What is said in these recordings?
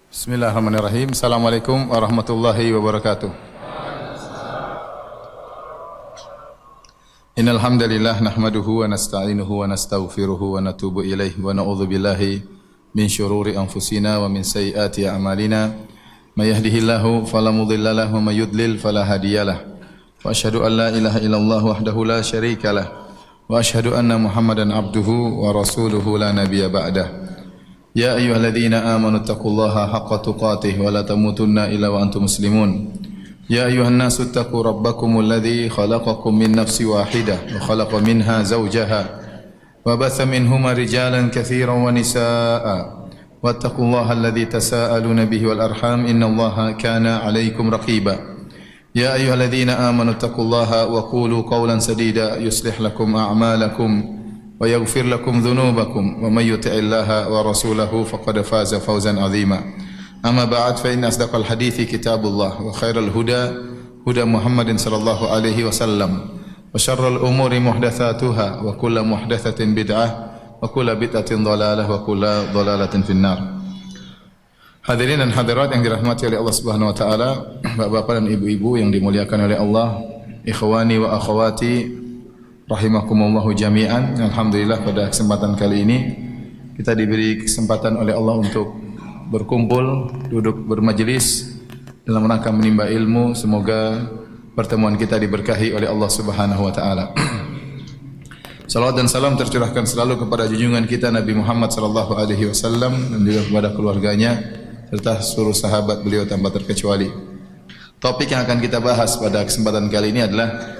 Bismillahirrahmanirrahim. Assalamualaikum warahmatullahi wabarakatuh. Innal hamdalillah nahmaduhu wa nasta'inuhu wa nastaghfiruhu wa natubu ilaihi wa na'udzu billahi min syururi anfusina wa min sayyiati a'malina. May yahdihillahu fala mudilla lahu wa may yudlil fala hadiyalah. Wa asyhadu an la ilaha illallah wahdahu la syarikalah wa asyhadu anna Muhammadan abduhu wa rasuluhu la nabiyya ba'dah. Ya ayyuhalladzina amanu taqullaha haqqa tuqatih wa la tamutunna illa wa antum muslimun. Ya ayyuhan nasu taqu rabbakumul ladzi khalaqakum min nafsin wahidah wa khalaqa minha zawjaha wa batha minhuma rijalan katsiran wa nisaa'a wattaqullaha alladzi tasaaluna bihi wal arham innallaha kana 'alaykum raqiba. Ya ayyuhalladzina amanu taqullaha wa qulu qawlan sadida yuslih lakum a'malakum wa yaghfir lakum dhunubakum wa may yuti'illaha wa rasulahu faqad faza fawzan 'azima. Amma ba'd fa inna asdaqal hadithi kitabullah wa khairal huda huda Muhammadin sallallahu alaihi wasallam wa syarrul umuri muhdatsatuha wa kullu muhdatsatin bid'ah wa kullu bid'atin dhalalah wa kullu dhalalatin finnar. Hadirin dan hadirat yang dirahmati oleh Allah Subhanahu wa taala, bapak-bapak dan ibu-ibu yang dimuliakan oleh Allah, ikhwani wa akhwati rahimakumullahu jami'an. Alhamdulillah pada kesempatan kali ini kita diberi kesempatan oleh Allah untuk berkumpul, duduk bermajelis dalam rangka menimba ilmu. Semoga pertemuan kita diberkahi oleh Allah Subhanahu wa taala. Salawat dan salam tercurahkan selalu kepada junjungan kita Nabi Muhammad sallallahu alaihi wasallam dan juga kepada keluarganya serta seluruh sahabat beliau tanpa terkecuali. Topik yang akan kita bahas pada kesempatan kali ini adalah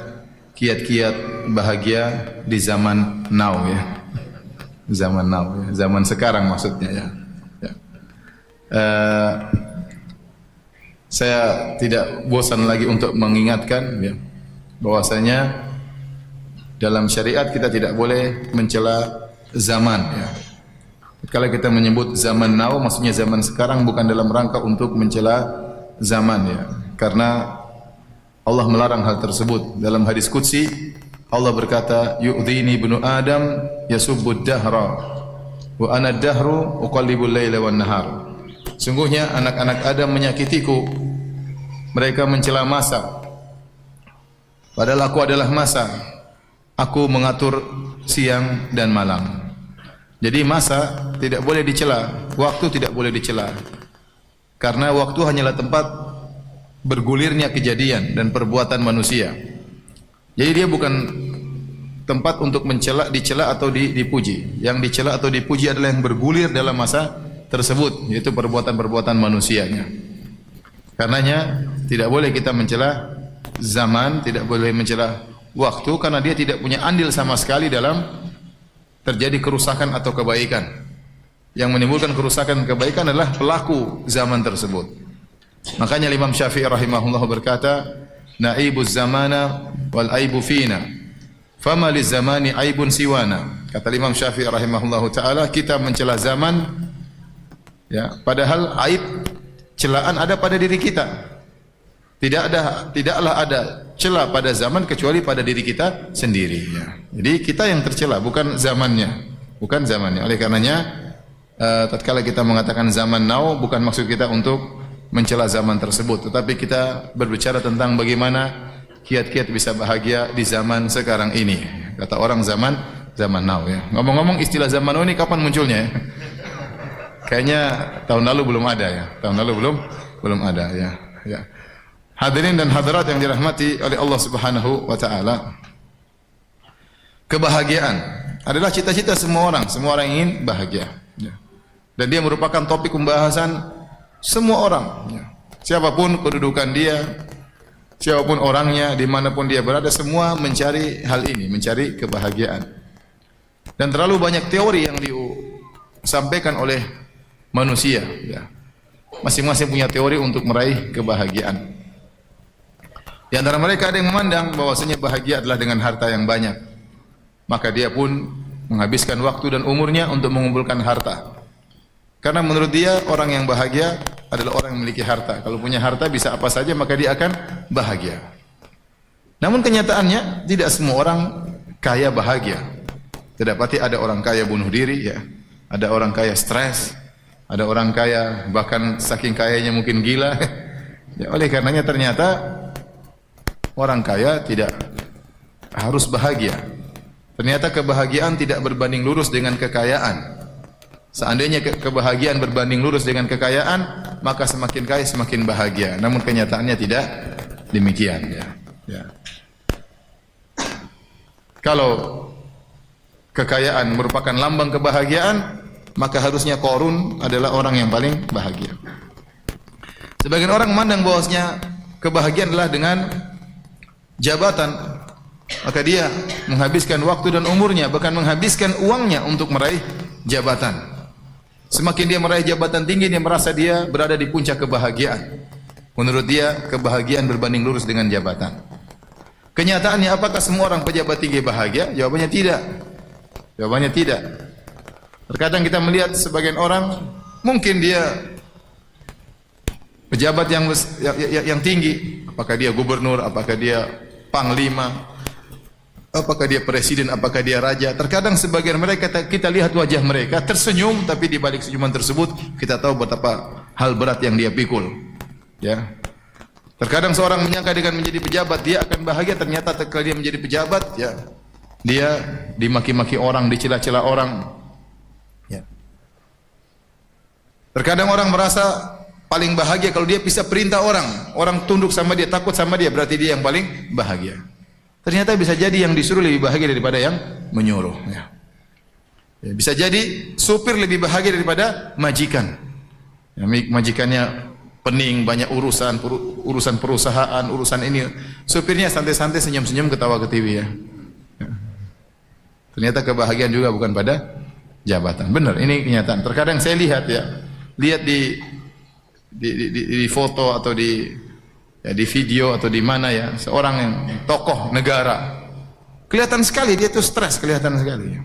kiat-kiat bahagia di zaman now ya. Zaman now ya. Zaman sekarang maksudnya ya. Saya tidak bosan lagi untuk mengingatkan ya, bahwasanya dalam syariat kita tidak boleh mencela zaman ya. Kalau kita menyebut zaman now maksudnya zaman sekarang bukan dalam rangka untuk mencela zaman ya. Karena Allah melarang hal tersebut. Dalam hadis qudsi Allah berkata, yu'dhini ibnu Adam yasubbud dahra wa ana ad-dahru uqallibul laila wan nahar. Sungguhnya anak-anak Adam menyakitiku, mereka mencela masa, padahal aku adalah masa, aku mengatur siang dan malam. Jadi masa tidak boleh dicela, waktu tidak boleh dicela, karena waktu hanyalah tempat bergulirnya kejadian dan perbuatan manusia. Jadi dia bukan tempat untuk mencela, dicela atau dipuji. Yang dicela atau dipuji adalah yang bergulir dalam masa tersebut, yaitu perbuatan-perbuatan manusianya. Karenanya tidak boleh kita mencela zaman, tidak boleh mencela waktu, karena dia tidak punya andil sama sekali dalam terjadi kerusakan atau kebaikan. Yang menimbulkan kerusakan dan kebaikan adalah pelaku zaman tersebut. Makanya Imam Syafi'i rahimahullah berkata, naibuz zamana wal aibu fina, fama liz zamani aibun siwana. Kata Imam Syafi'i rahimahullah taala, kita mencela zaman ya, padahal aib celaan ada pada diri kita. Tidaklah ada cela pada zaman kecuali pada diri kita sendiri ya. Jadi kita yang tercela, bukan zamannya, bukan zamannya. Oleh karenanya tatkala kita mengatakan zaman now bukan maksud kita untuk mencela zaman tersebut, tetapi kita berbicara tentang bagaimana kiat-kiat bisa bahagia di zaman sekarang ini. Kata orang zaman now ya. Ngomong-ngomong istilah zaman now ini kapan munculnya ya? Kayaknya tahun lalu belum ada ya. Tahun lalu belum ada ya. Ya. Hadirin dan hadirat yang dirahmati oleh Allah Subhanahu wa taala. Kebahagiaan adalah cita-cita semua orang ingin bahagia ya. Dan dia merupakan topik pembahasan semua orang ya. Siapapun kedudukan dia, siapapun orangnya, dimanapun dia berada, semua mencari hal ini, mencari kebahagiaan. Dan terlalu banyak teori yang disampaikan oleh manusia ya. Masing-masing punya teori untuk meraih kebahagiaan. Di antara mereka ada yang memandang bahwasanya bahagia adalah dengan harta yang banyak, maka dia pun menghabiskan waktu dan umurnya untuk mengumpulkan harta. Karena menurut dia orang yang bahagia adalah orang yang memiliki harta. Kalau punya harta bisa apa saja maka dia akan bahagia. Namun kenyataannya tidak semua orang kaya bahagia. Tidak pasti ada orang kaya bunuh diri ya. Ada orang kaya stres, Ada orang kaya, bahkan saking kayanya mungkin gila. Ya, oleh karenanya ternyata orang kaya tidak harus bahagia. Ternyata kebahagiaan tidak berbanding lurus dengan kekayaan. Seandainya kebahagiaan berbanding lurus dengan kekayaan, maka semakin kaya semakin bahagia. Namun kenyataannya tidak demikian. Ya. Kalau kekayaan merupakan lambang kebahagiaan, maka harusnya Qarun adalah orang yang paling bahagia. Sebagian orang memandang bahwasanya kebahagiaan adalah dengan jabatan, maka dia menghabiskan waktu dan umurnya, bahkan menghabiskan uangnya untuk meraih jabatan. Semakin dia meraih jabatan tinggi, dia merasa dia berada di puncak kebahagiaan. Menurut dia, kebahagiaan berbanding lurus dengan jabatan. Kenyataannya, apakah semua orang pejabat tinggi bahagia? Jawabannya tidak. Jawabannya tidak. Terkadang kita melihat sebagian orang, mungkin dia pejabat yang tinggi, apakah dia gubernur, apakah dia panglima, apakah dia presiden, apakah dia raja. Terkadang sebagian mereka kita lihat wajah mereka tersenyum, tapi di balik senyuman tersebut kita tahu betapa hal berat yang dia pikul. Ya. Terkadang seorang menyangka dengan menjadi pejabat dia akan bahagia, ternyata ketika dia menjadi pejabat, ya, dia dimaki-maki orang, dicela-cela orang. Ya. Terkadang orang merasa paling bahagia kalau dia bisa perintah orang, orang tunduk sama dia, takut sama dia, berarti dia yang paling bahagia. Ternyata bisa jadi yang disuruh lebih bahagia daripada yang menyuruh. Ya. Ya, bisa jadi supir lebih bahagia daripada majikan. Ya, majikannya pening, banyak urusan perusahaan, urusan ini. Supirnya santai-santai, senyum-senyum, ketawa ketiwi ya. Ya. Ternyata kebahagiaan juga bukan pada jabatan. Benar, ini kenyataan. Terkadang saya lihat di foto atau di video atau di mana ya, seorang yang tokoh negara, kelihatan sekali dia tuh stres, kelihatan sekali.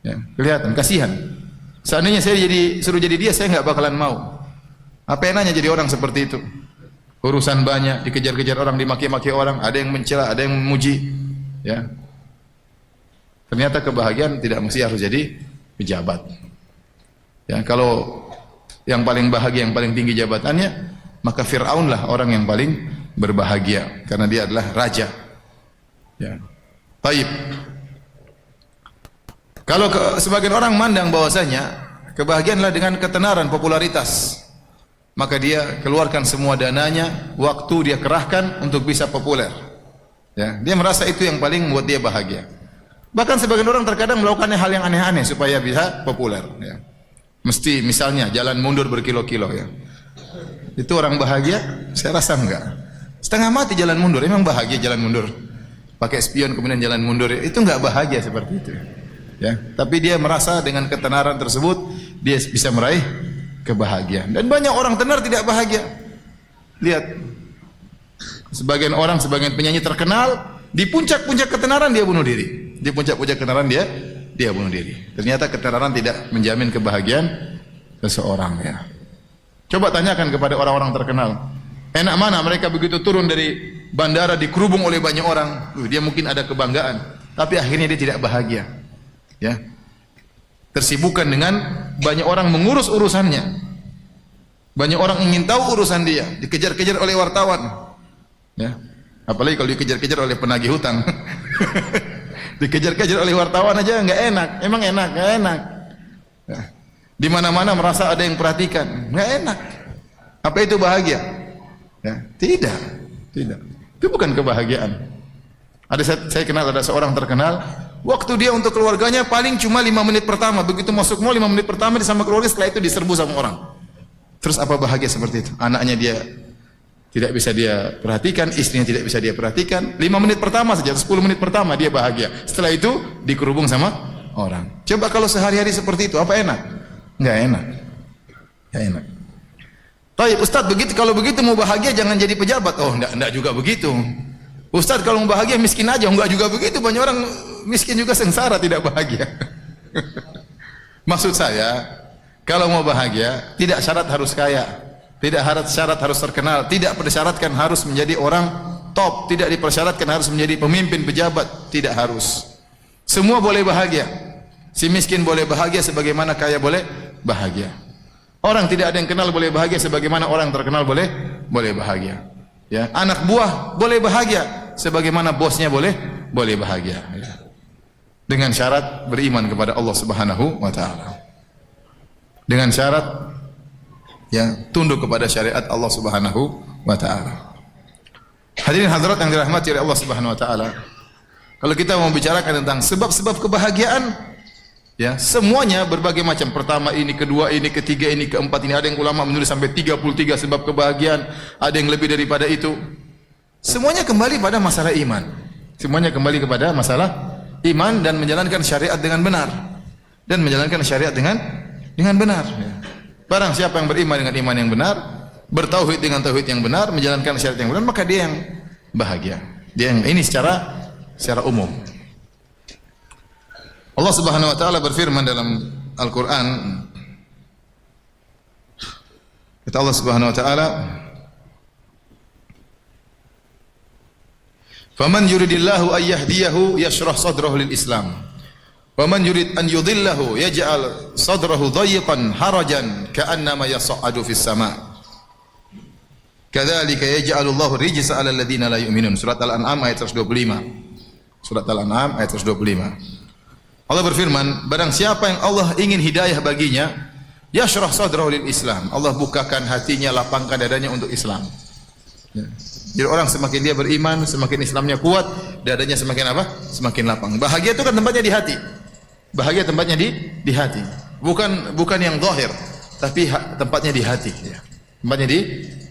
Ya, kelihatan, kasihan. Seandainya saya suruh jadi dia, saya nggak bakalan mau. Apa enaknya jadi orang seperti itu? Urusan banyak, dikejar-kejar orang, dimaki-maki orang, ada yang mencela, ada yang memuji. Ya. Ternyata kebahagiaan tidak mesti harus jadi pejabat. Ya, kalau yang paling bahagia, yang paling tinggi jabatannya, maka Fir'aun lah orang yang paling berbahagia karena dia adalah raja. Ya. Taib. Kalau sebagian orang mandang bahwasanya kebahagiaan adalah dengan ketenaran, popularitas, maka dia keluarkan semua dananya, waktu dia kerahkan untuk bisa populer. Ya, dia merasa itu yang paling membuat dia bahagia. Bahkan sebagian orang terkadang melakukan hal yang aneh-aneh supaya bisa populer. Ya. Mesti misalnya jalan mundur berkilo-kilo ya. Itu orang bahagia? Saya rasa enggak. Setengah mati jalan mundur, emang bahagia jalan mundur? Pakai spion kemudian jalan mundur, itu enggak bahagia seperti itu. Ya, tapi dia merasa dengan ketenaran tersebut dia bisa meraih kebahagiaan. Dan banyak orang tenar tidak bahagia. Lihat, sebagian orang, sebagian penyanyi terkenal di puncak-puncak ketenaran dia bunuh diri. Di puncak-puncak ketenaran dia bunuh diri. Ternyata ketenaran tidak menjamin kebahagiaan seseorang ya. Coba tanyakan kepada orang-orang terkenal, enak mana mereka begitu turun dari bandara dikerubung oleh banyak orang. Dia mungkin ada kebanggaan, tapi akhirnya dia tidak bahagia. Ya. Tersibukkan dengan banyak orang mengurus urusannya. Banyak orang ingin tahu urusan dia, dikejar-kejar oleh wartawan. Ya. Apalagi kalau dikejar-kejar oleh penagih hutang. Dikejar-kejar oleh wartawan aja enggak enak. Emang enak? Enggak enak. Ya. Di mana-mana merasa ada yang perhatikan, enggak enak. Apa itu bahagia? Ya, tidak. Tidak. Itu bukan kebahagiaan. Saya kenal ada seorang terkenal, waktu dia untuk keluarganya paling cuma 5 menit pertama. Begitu masuk mall 5 menit pertama sama keluarga, setelah itu diserbu sama orang. Terus apa bahagia seperti itu? Anaknya dia tidak bisa dia perhatikan, istrinya tidak bisa dia perhatikan. 5 menit pertama saja, 10 menit pertama dia bahagia. Setelah itu dikerubung sama orang. Coba kalau sehari-hari seperti itu, apa enak? Enggak enak. Enggak enak. Baik, Ustaz, kalau begitu mau bahagia jangan jadi pejabat. Oh, enggak juga begitu. Ustaz, kalau mau bahagia miskin aja. Enggak juga begitu. Banyak orang miskin juga sengsara tidak bahagia. Maksud saya, kalau mau bahagia tidak syarat harus kaya, tidak syarat harus terkenal, tidak persyaratkan harus menjadi orang top, tidak dipersyaratkan harus menjadi pemimpin pejabat, tidak harus. Semua boleh bahagia. Si miskin boleh bahagia sebagaimana kaya boleh bahagia. Orang tidak ada yang kenal boleh bahagia sebagaimana orang terkenal boleh bahagia. Ya, anak buah boleh bahagia sebagaimana bosnya boleh bahagia. Ya. Dengan syarat beriman kepada Allah Subhanahu wa taala. Dengan syarat ya tunduk kepada syariat Allah Subhanahu wa taala. Hadirin hadirat yang dirahmati oleh Allah Subhanahu wa taala. Kalau kita mau bicarakan tentang sebab-sebab kebahagiaan, ya, semuanya berbagai macam. Pertama ini, kedua ini, ketiga ini, keempat ini. Ada yang ulama menulis sampai 33 sebab kebahagiaan, ada yang lebih daripada itu. Semuanya kembali pada masalah iman. Semuanya kembali kepada masalah iman dan menjalankan syariat dengan benar. Dan menjalankan syariat dengan benar. Barang siapa yang beriman dengan iman yang benar, bertauhid dengan tauhid yang benar, menjalankan syariat yang benar, maka dia yang bahagia. Dia yang ini secara umum. Allah Subhanahu wa taala berfirman dalam Al-Qur'an, kata Allah Subhanahu wa taala, "Faman yuridillahu ay yahdiyahu yashrah sadrahu lil Islam, wa man yurid an yudhillahu yaj'al sadrahu dayyqan harajan ka'annama yas'adu fis sama'. Kadzalika yaj'alu Allahu rijsa 'alal ladzina la yu'minun." Surat Al-An'am ayat 125. Surat Al-An'am ayat 125. Allah berfirman, barang siapa yang Allah ingin hidayah baginya, yashrah sadrahu lil Islam. Allah bukakan hatinya, lapangkan dadanya untuk Islam. Ya. Jadi orang semakin dia beriman, semakin Islamnya kuat, dadanya semakin apa? Semakin lapang. Bahagia itu kan tempatnya di hati. Bahagia tempatnya di hati. Bukan yang zahir, tapi tempatnya di hati, ya. Tempatnya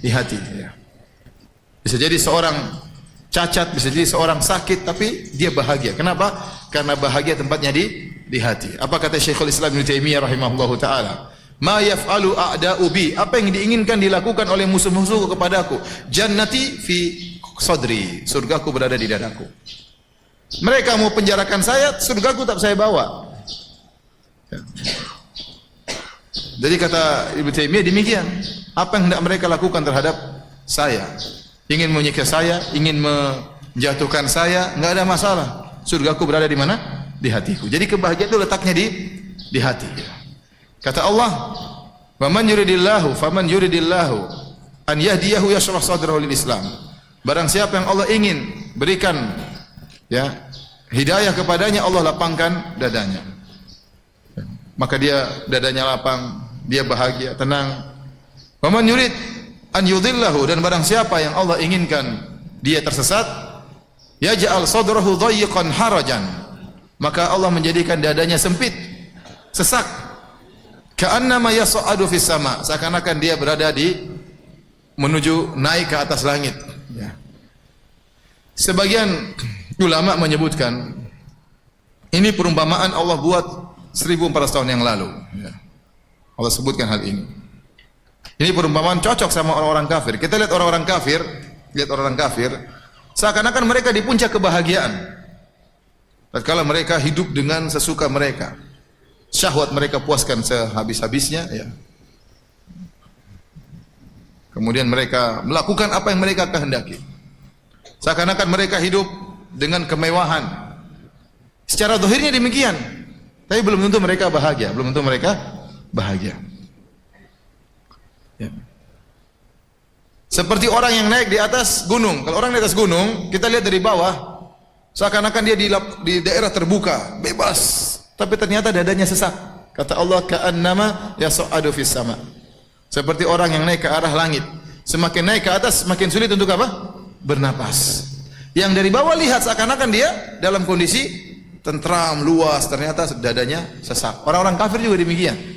di hati, ya. Bisa jadi seorang cacat, bisa jadi seorang sakit, tapi dia bahagia. Kenapa? Karena bahagia tempatnya di hati. Apa kata Syekhul Islam Ibnu Taimiyah rahimahullahu taala? Ma yaf'alu a'da'u bi, apa yang diinginkan dilakukan oleh musuh-musuhku kepadaku. Jannati fi sadri, surgaku berada di dadaku. Mereka mau penjarakan saya, surgaku tak saya bawa. Ya. Jadi kata Ibnu Taimiyah demikian. Apa yang hendak mereka lakukan terhadap saya? Ingin menyiksa saya, ingin menjatuhkan saya, enggak ada masalah. Surgaku berada di mana? Di hatiku. Jadi kebahagiaan itu letaknya di hati. Kata Allah, "Faman yuridillahu an yahdiyahu yashrah sadrahu lil Islam." Barang siapa yang Allah ingin berikan ya hidayah kepadanya, Allah lapangkan dadanya. Maka dia dadanya lapang, dia bahagia, tenang. Faman yurid an yudhillahu, dan barang siapa yang Allah inginkan dia tersesat, yaj'al sadrahu dayyqan harajan, maka Allah menjadikan dadanya sempit, sesak, ka'annama yas'adu fis sama', seakan-akan dia berada menuju naik ke atas langit, ya. Sebagian ulama menyebutkan ini perumpamaan Allah buat 1400 tahun yang lalu, ya. Allah sebutkan hal ini. Ini perumpamaan cocok sama orang-orang kafir. Kita lihat orang-orang kafir, seakan-akan mereka di puncak kebahagiaan. Tatkala mereka hidup dengan sesuka mereka, syahwat mereka puaskan sehabis-habisnya, ya. Kemudian mereka melakukan apa yang mereka kehendaki. Seakan-akan mereka hidup dengan kemewahan. Secara zahirnya demikian, tapi belum tentu mereka bahagia, Ya. Seperti orang yang naik di atas gunung. Kalau orang di atas gunung, kita lihat dari bawah, seakan-akan dia di daerah terbuka, bebas, tapi ternyata dadanya sesak. Kata Allah, ka'annama yas'adu fis sama'. Seperti orang yang naik ke arah langit. Semakin naik ke atas, semakin sulit untuk apa? Bernapas. Yang dari bawah lihat seakan-akan dia dalam kondisi tentram, luas, ternyata dadanya sesak. Orang-orang kafir juga demikian.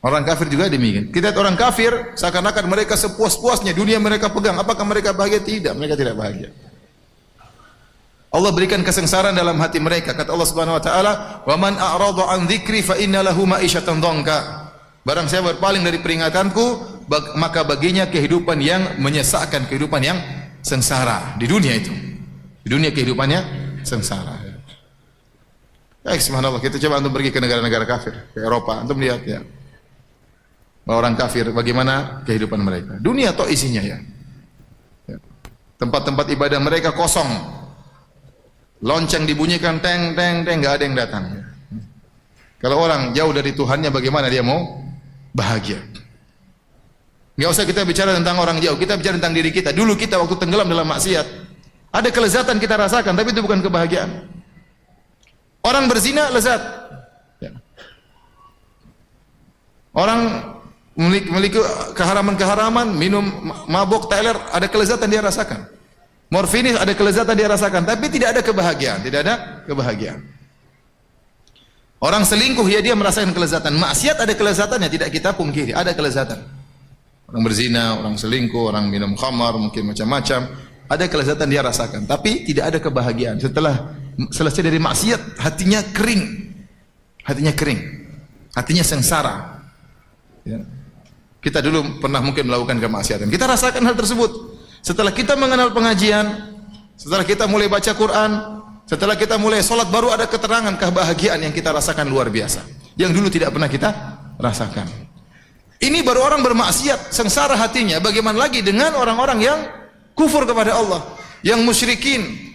Orang kafir juga demikian. Kita lihat orang kafir, seakan-akan mereka sepuas-puasnya, dunia mereka pegang. Apakah mereka bahagia? Tidak, mereka tidak bahagia. Allah berikan kesengsaraan dalam hati mereka. Kata Allah Subhanahu wa taala, "Wa man a'rada an dzikri fa inna lahu ma'isyatan dhanka." Barang siapa berpaling dari peringatanku, maka baginya kehidupan yang menyesakkan, kehidupan yang sengsara di dunia itu. Di dunia kehidupannya sengsara. Baik, subhanallah, kita coba antum pergi ke negara-negara kafir, ke Eropa, antum lihat ya. Orang kafir bagaimana kehidupan mereka. Dunia toh isinya ya. Tempat-tempat ibadah mereka kosong. Lonceng dibunyikan teng teng teng, enggak ada yang datang. Kalau orang jauh dari Tuhannya, bagaimana dia mau bahagia? Nggak usah kita bicara tentang orang jauh, kita bicara tentang diri kita. Dulu kita waktu tenggelam dalam maksiat, ada kelezatan kita rasakan, tapi itu bukan kebahagiaan. Orang berzina lezat. Orang memiliki keharaman-keharaman, minum mabuk, teler, ada kelezatan dia rasakan. Morfinis ada kelezatan dia rasakan, tapi tidak ada kebahagiaan, tidak ada kebahagiaan. Orang selingkuh ya dia merasakan kelezatan. Maksiat ada kelezatannya, tidak kita pungkiri, ada kelezatan. Orang berzina, orang selingkuh, orang minum khamar, mungkin macam-macam, ada kelezatan dia rasakan, tapi tidak ada kebahagiaan. Setelah selesai dari maksiat, hatinya kering. Hatinya kering. Hatinya sengsara. Ya. Kita dulu pernah mungkin melakukan kemaksiatan. Kita rasakan hal tersebut. Setelah kita mengenal pengajian, setelah kita mulai baca Quran, setelah kita mulai sholat, baru ada keterangan kebahagiaan yang kita rasakan luar biasa, yang dulu tidak pernah kita rasakan. Ini baru orang bermaksiat, sengsara hatinya. Bagaimana lagi dengan orang-orang yang kufur kepada Allah, yang musyrikin,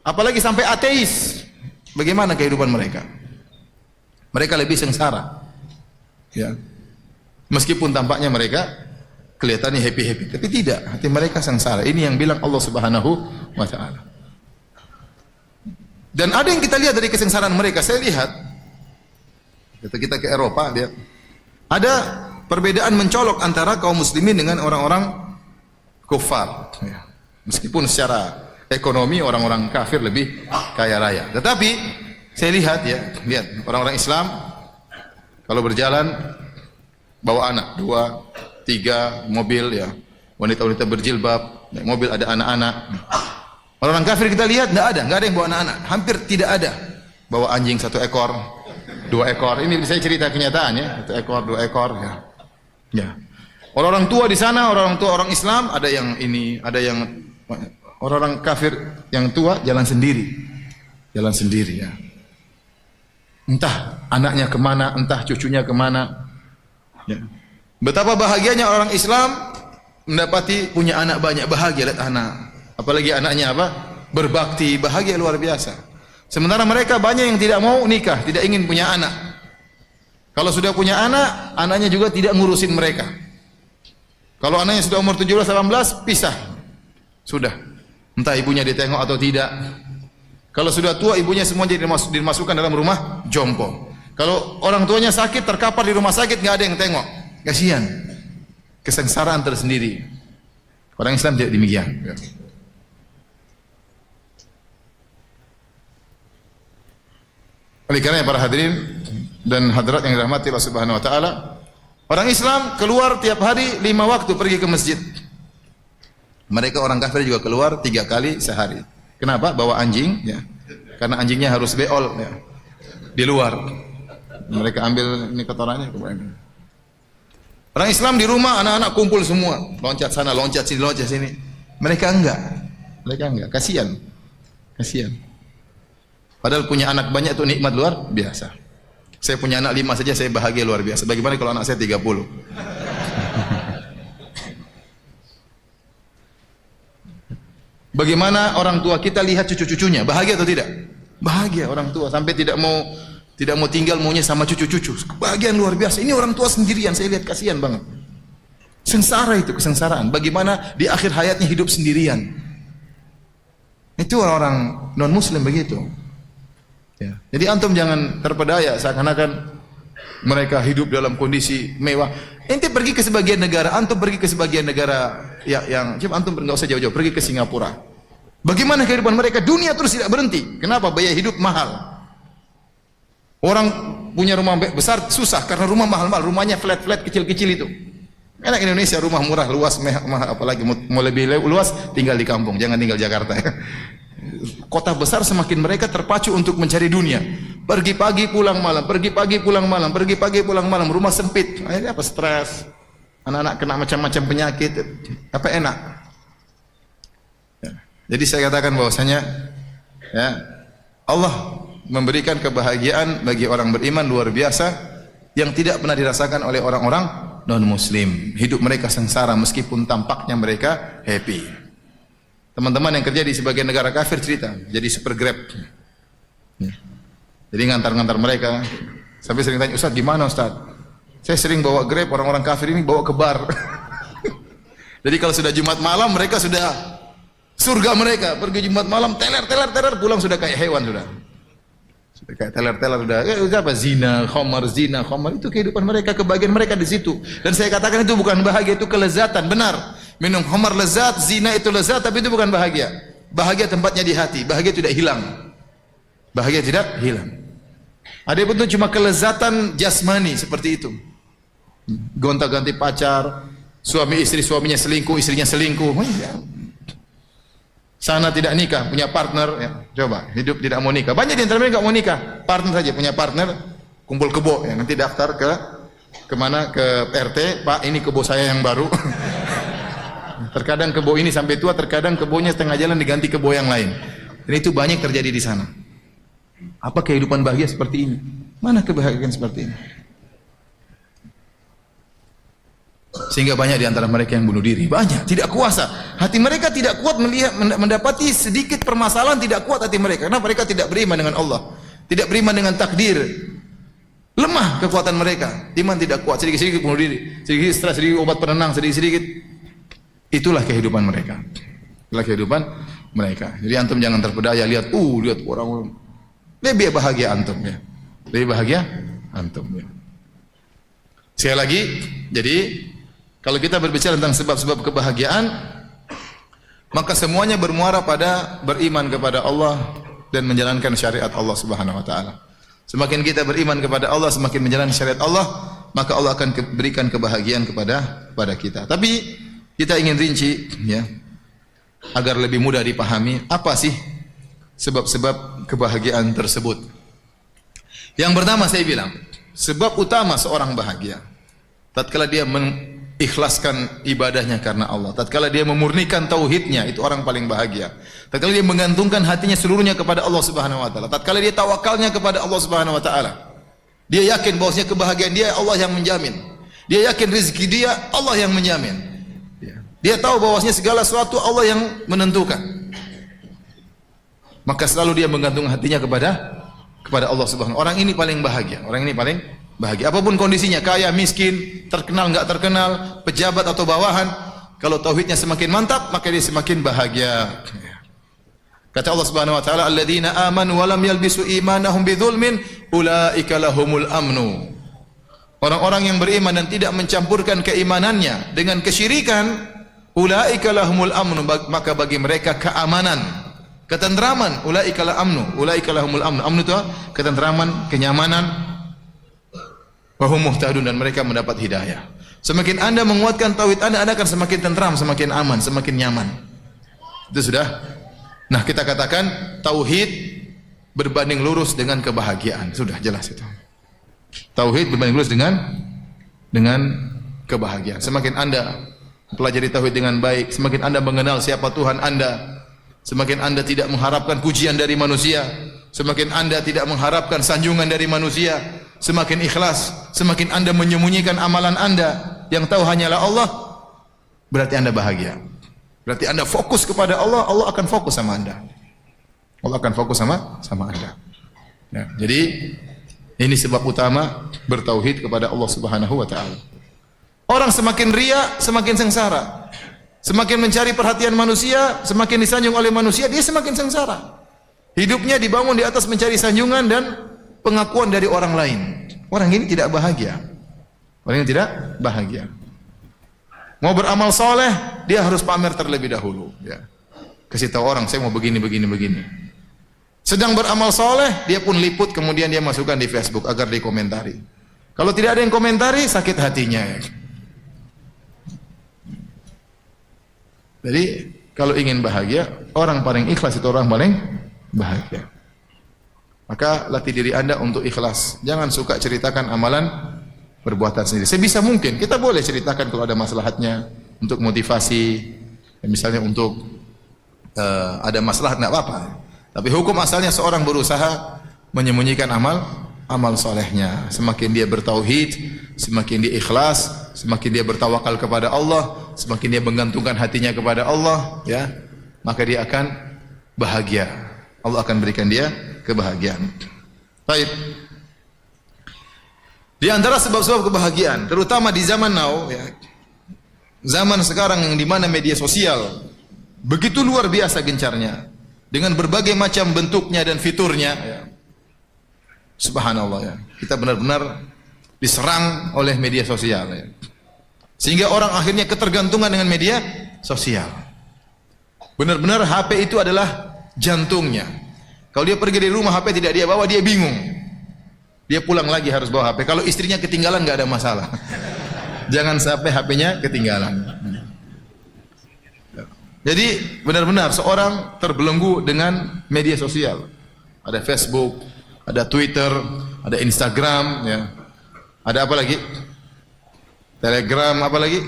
apalagi sampai ateis? Bagaimana kehidupan mereka? Mereka lebih sengsara. Ya. Meskipun tampaknya mereka kelihatannya happy-happy, tapi tidak, hati mereka sengsara. Ini yang bilang Allah Subhanahu wa taala. Dan ada yang kita lihat dari kesengsaraan mereka. Saya lihat ketika kita ke Eropa, lihat ada perbedaan mencolok antara kaum muslimin dengan orang-orang kufar. Ya. Meskipun secara ekonomi orang-orang kafir lebih kaya raya, tetapi saya lihat lihat orang-orang Islam kalau berjalan bawa anak 2, 3 mobil, ya, wanita-wanita berjilbab, naik mobil ada anak-anak. Orang kafir kita lihat nggak ada yang bawa anak-anak, hampir tidak ada. Bawa anjing 1 ekor, 2 ekor. Ini saya cerita kenyataan ya, 1 ekor, 2 ekor. Ya. Ya. Orang tua di sana, orang tua orang Islam ada yang ini, ada yang orang kafir yang tua jalan sendiri ya. Entah anaknya kemana, entah cucunya kemana. Ya. Betapa bahagianya orang Islam mendapati punya anak banyak, bahagia lihat anak. Apalagi anaknya apa? Berbakti, bahagia luar biasa. Sementara mereka banyak yang tidak mau nikah, tidak ingin punya anak. Kalau sudah punya anak, anaknya juga tidak ngurusin mereka. Kalau anaknya sudah umur 17-18, pisah. Sudah. Entah ibunya ditengok atau tidak. Kalau sudah tua, ibunya semua jadi dimasukkan dalam rumah jompo. Kalau orang tuanya sakit, terkapar di rumah sakit, nggak ada yang tengok. Kasihan. Kesengsaraan tersendiri. Orang Islam tidak demikian. Oleh karena para hadirin dan hadirat yang dirahmati Allah Subhanahu wa taala, orang Islam keluar tiap hari 5 waktu pergi ke masjid. Mereka orang kafir juga keluar 3 kali sehari. Kenapa? Bawa anjing, ya. Karena anjingnya harus beol, ya. Di luar. Mereka ambil ini kotorannya. Orang Islam di rumah, anak-anak kumpul semua, loncat sana, loncat sini, loncat sini. Mereka enggak. Kasihan. Padahal punya anak banyak itu nikmat luar biasa. Saya punya anak 5 saja saya bahagia luar biasa. Bagaimana kalau anak saya 30? Bagaimana orang tua kita lihat cucu-cucunya, bahagia atau tidak? Bahagia orang tua sampai tidak mau tinggal, maunya sama cucu-cucu. Kebahagiaan luar biasa. Ini orang tua sendirian, saya lihat kasihan banget. Sengsara itu, kesengsaraan. Bagaimana di akhir hayatnya hidup sendirian. Itu orang non muslim begitu. Ya. Jadi antum jangan terpedaya seakan-akan mereka hidup dalam kondisi mewah. Ente pergi ke sebagian negara, antum pergi ke sebagian negara yang coba antum enggak usah jauh-jauh, pergi ke Singapura. Bagaimana kehidupan mereka? Dunia terus tidak berhenti. Kenapa? Biaya hidup mahal. Orang punya rumah besar susah karena rumah mahal-mahal, rumahnya flat-flat kecil-kecil itu. Enak Indonesia, rumah murah, luas, mahal, apalagi mau lebih luas tinggal di kampung, jangan tinggal Jakarta. Kota besar semakin mereka terpacu untuk mencari dunia. Pergi pagi pulang malam, pergi pagi pulang malam, pergi pagi pulang malam, rumah sempit. Akhirnya apa? Stres. Anak-anak kena macam-macam penyakit. Apa enak? Ya. Jadi saya katakan bahwasanya ya, Allah memberikan kebahagiaan bagi orang beriman luar biasa yang tidak pernah dirasakan oleh orang-orang non muslim. Hidup mereka sengsara meskipun tampaknya mereka happy. Teman-teman yang kerja di sebagian negara kafir cerita, jadi super grab. Jadi ngantar-ngantar mereka Sampai sering tanya, Ustaz gimana Ustaz? Saya sering bawa Grab, orang-orang kafir ini bawa ke bar. Jadi kalau sudah Jumat malam, mereka sudah surga mereka. Pergi Jumat malam, teler, pulang sudah kayak hewan sudah. Sudah kayak teler, sudah. Apa? Zina, khamar, itu kehidupan mereka, kebahagiaan mereka di situ. Dan saya katakan itu bukan bahagia, itu kelezatan. Benar. Minum khamar lezat, zina itu lezat, tapi itu bukan bahagia. Bahagia tempatnya di hati. Bahagia tidak hilang. Bahagia tidak hilang. Ada pun itu cuma kelezatan jasmani seperti itu. Gonta-ganti pacar, suami istri, suaminya selingkuh, istrinya selingkuh. Sana tidak nikah, punya partner, ya. Coba hidup tidak mau nikah. Banyak di antara mereka nggak mau nikah, partner saja, punya partner, kumpul kebo, ya. Nanti daftar ke mana, ke RT, Pak ini kebo saya yang baru. Terkadang kebo ini sampai tua, terkadang kebonya setengah jalan diganti kebo yang lain. Dan itu banyak terjadi di sana. Apa kehidupan bahagia seperti ini? Mana kebahagiaan seperti ini? Sehingga banyak di antara mereka yang bunuh diri. Banyak, tidak kuasa. Hati mereka tidak kuat melihat, mendapati sedikit permasalahan, tidak kuat hati mereka. Karena mereka tidak beriman dengan Allah, tidak beriman dengan takdir. Lemah kekuatan mereka. Iman tidak kuat, sedikit-sedikit bunuh diri, sedikit stres, sedikit obat penenang, sedikit-sedikit. Itulah kehidupan mereka. Itulah kehidupan mereka. Jadi antum jangan terpedaya lihat orang lebih bahagia antum ya. Lebih bahagia antum ya. Sekali lagi, jadi kalau kita berbicara tentang sebab-sebab kebahagiaan, maka semuanya bermuara pada beriman kepada Allah dan menjalankan syariat Allah Subhanahu wa taala. Semakin kita beriman kepada Allah, semakin menjalankan syariat Allah, maka Allah akan berikan kebahagiaan kepada kita. Tapi kita ingin rinci ya, agar lebih mudah dipahami apa sih sebab-sebab kebahagiaan tersebut. Yang pertama saya bilang, sebab utama seorang bahagia tatkala dia mengikhlaskan ibadahnya karena Allah, tatkala dia memurnikan tauhidnya, itu orang paling bahagia. Tatkala dia menggantungkan hatinya seluruhnya kepada Allah Subhanahu wa taala, tatkala dia tawakalnya kepada Allah Subhanahu wa taala. Dia yakin bahwasanya kebahagiaan dia Allah yang menjamin. Dia yakin rezeki dia Allah yang menjamin. Dia tahu bahwasanya segala sesuatu Allah yang menentukan. Maka selalu dia menggantungkan hatinya kepada Allah Subhanahu wa taala. Orang ini paling bahagia. Orang ini paling bahagia. Apapun kondisinya, kaya, miskin, terkenal, enggak terkenal, pejabat atau bawahan, kalau tauhidnya semakin mantap, maka dia semakin bahagia. Kata Allah Subhanahu wa taala, "Alladzina amanu wa lam yalbisu imanahum bidzulmin, ulaika lahumul amnu." Orang-orang yang beriman dan tidak mencampurkan keimanannya dengan kesyirikan, ulaika lahumul amnu, maka bagi mereka keamanan, ketentraman. Ulaika la amnu, ulaika lahumul amnu. Amnu itu ketentraman, kenyamanan. Wa hum muhtadun, dan mereka mendapat hidayah. Semakin Anda menguatkan tauhid Anda akan semakin tentram, semakin aman, semakin nyaman. Itu sudah. Nah, kita katakan tauhid berbanding lurus dengan kebahagiaan. Sudah jelas itu. Tauhid berbanding lurus dengan kebahagiaan. Semakin Anda pelajari tauhid dengan baik, semakin Anda mengenal siapa Tuhan Anda, semakin Anda tidak mengharapkan pujian dari manusia, semakin Anda tidak mengharapkan sanjungan dari manusia, semakin ikhlas, semakin Anda menyembunyikan amalan Anda, yang tahu hanyalah Allah, berarti Anda bahagia. Berarti Anda fokus kepada Allah, Allah akan fokus sama Anda. Allah akan fokus sama Anda. Ya, jadi ini sebab utama bertauhid kepada Allah Subhanahu wa taala. Orang semakin ria, semakin sengsara. Semakin mencari perhatian manusia, semakin disanjung oleh manusia, dia semakin sengsara. Hidupnya dibangun di atas mencari sanjungan dan pengakuan dari orang lain. Orang ini tidak bahagia. Orang ini tidak bahagia. Mau beramal soleh, dia harus pamer terlebih dahulu. Ya. Kasih tahu orang, saya mau begini. Sedang beramal soleh, dia pun liput, kemudian dia masukkan di Facebook agar dikomentari. Kalau tidak ada yang komentari, sakit hatinya. Ya. Jadi kalau ingin bahagia, orang paling ikhlas itu orang paling bahagia. Maka latih diri Anda untuk ikhlas. Jangan suka ceritakan amalan perbuatan sendiri. Sebisa mungkin kita boleh ceritakan kalau ada maslahatnya, untuk motivasi, misalnya untuk ada maslahat, nggak apa-apa. Tapi hukum asalnya seorang berusaha menyembunyikan amal solehnya. Semakin dia bertauhid, semakin dia ikhlas, semakin dia bertawakal kepada Allah, semakin dia menggantungkan hatinya kepada Allah, ya, maka dia akan bahagia. Allah akan berikan dia kebahagiaan. Baik. Di antara sebab-sebab kebahagiaan, terutama di zaman now, ya, zaman sekarang yang dimana media sosial begitu luar biasa gencarnya, dengan berbagai macam bentuknya dan fiturnya, ya. Subhanallah, ya. Kita benar-benar diserang oleh media sosial, ya. Sehingga orang akhirnya ketergantungan dengan media sosial. Benar-benar HP itu adalah jantungnya. Kalau dia pergi dari rumah HP tidak dia bawa, dia bingung. Dia pulang lagi harus bawa HP. Kalau istrinya ketinggalan nggak ada masalah. Jangan sampai HP-nya ketinggalan. Jadi benar-benar seorang terbelenggu dengan media sosial. Ada Facebook, ada Twitter, ada Instagram, ya. Ada apa lagi? Telegram, apa lagi?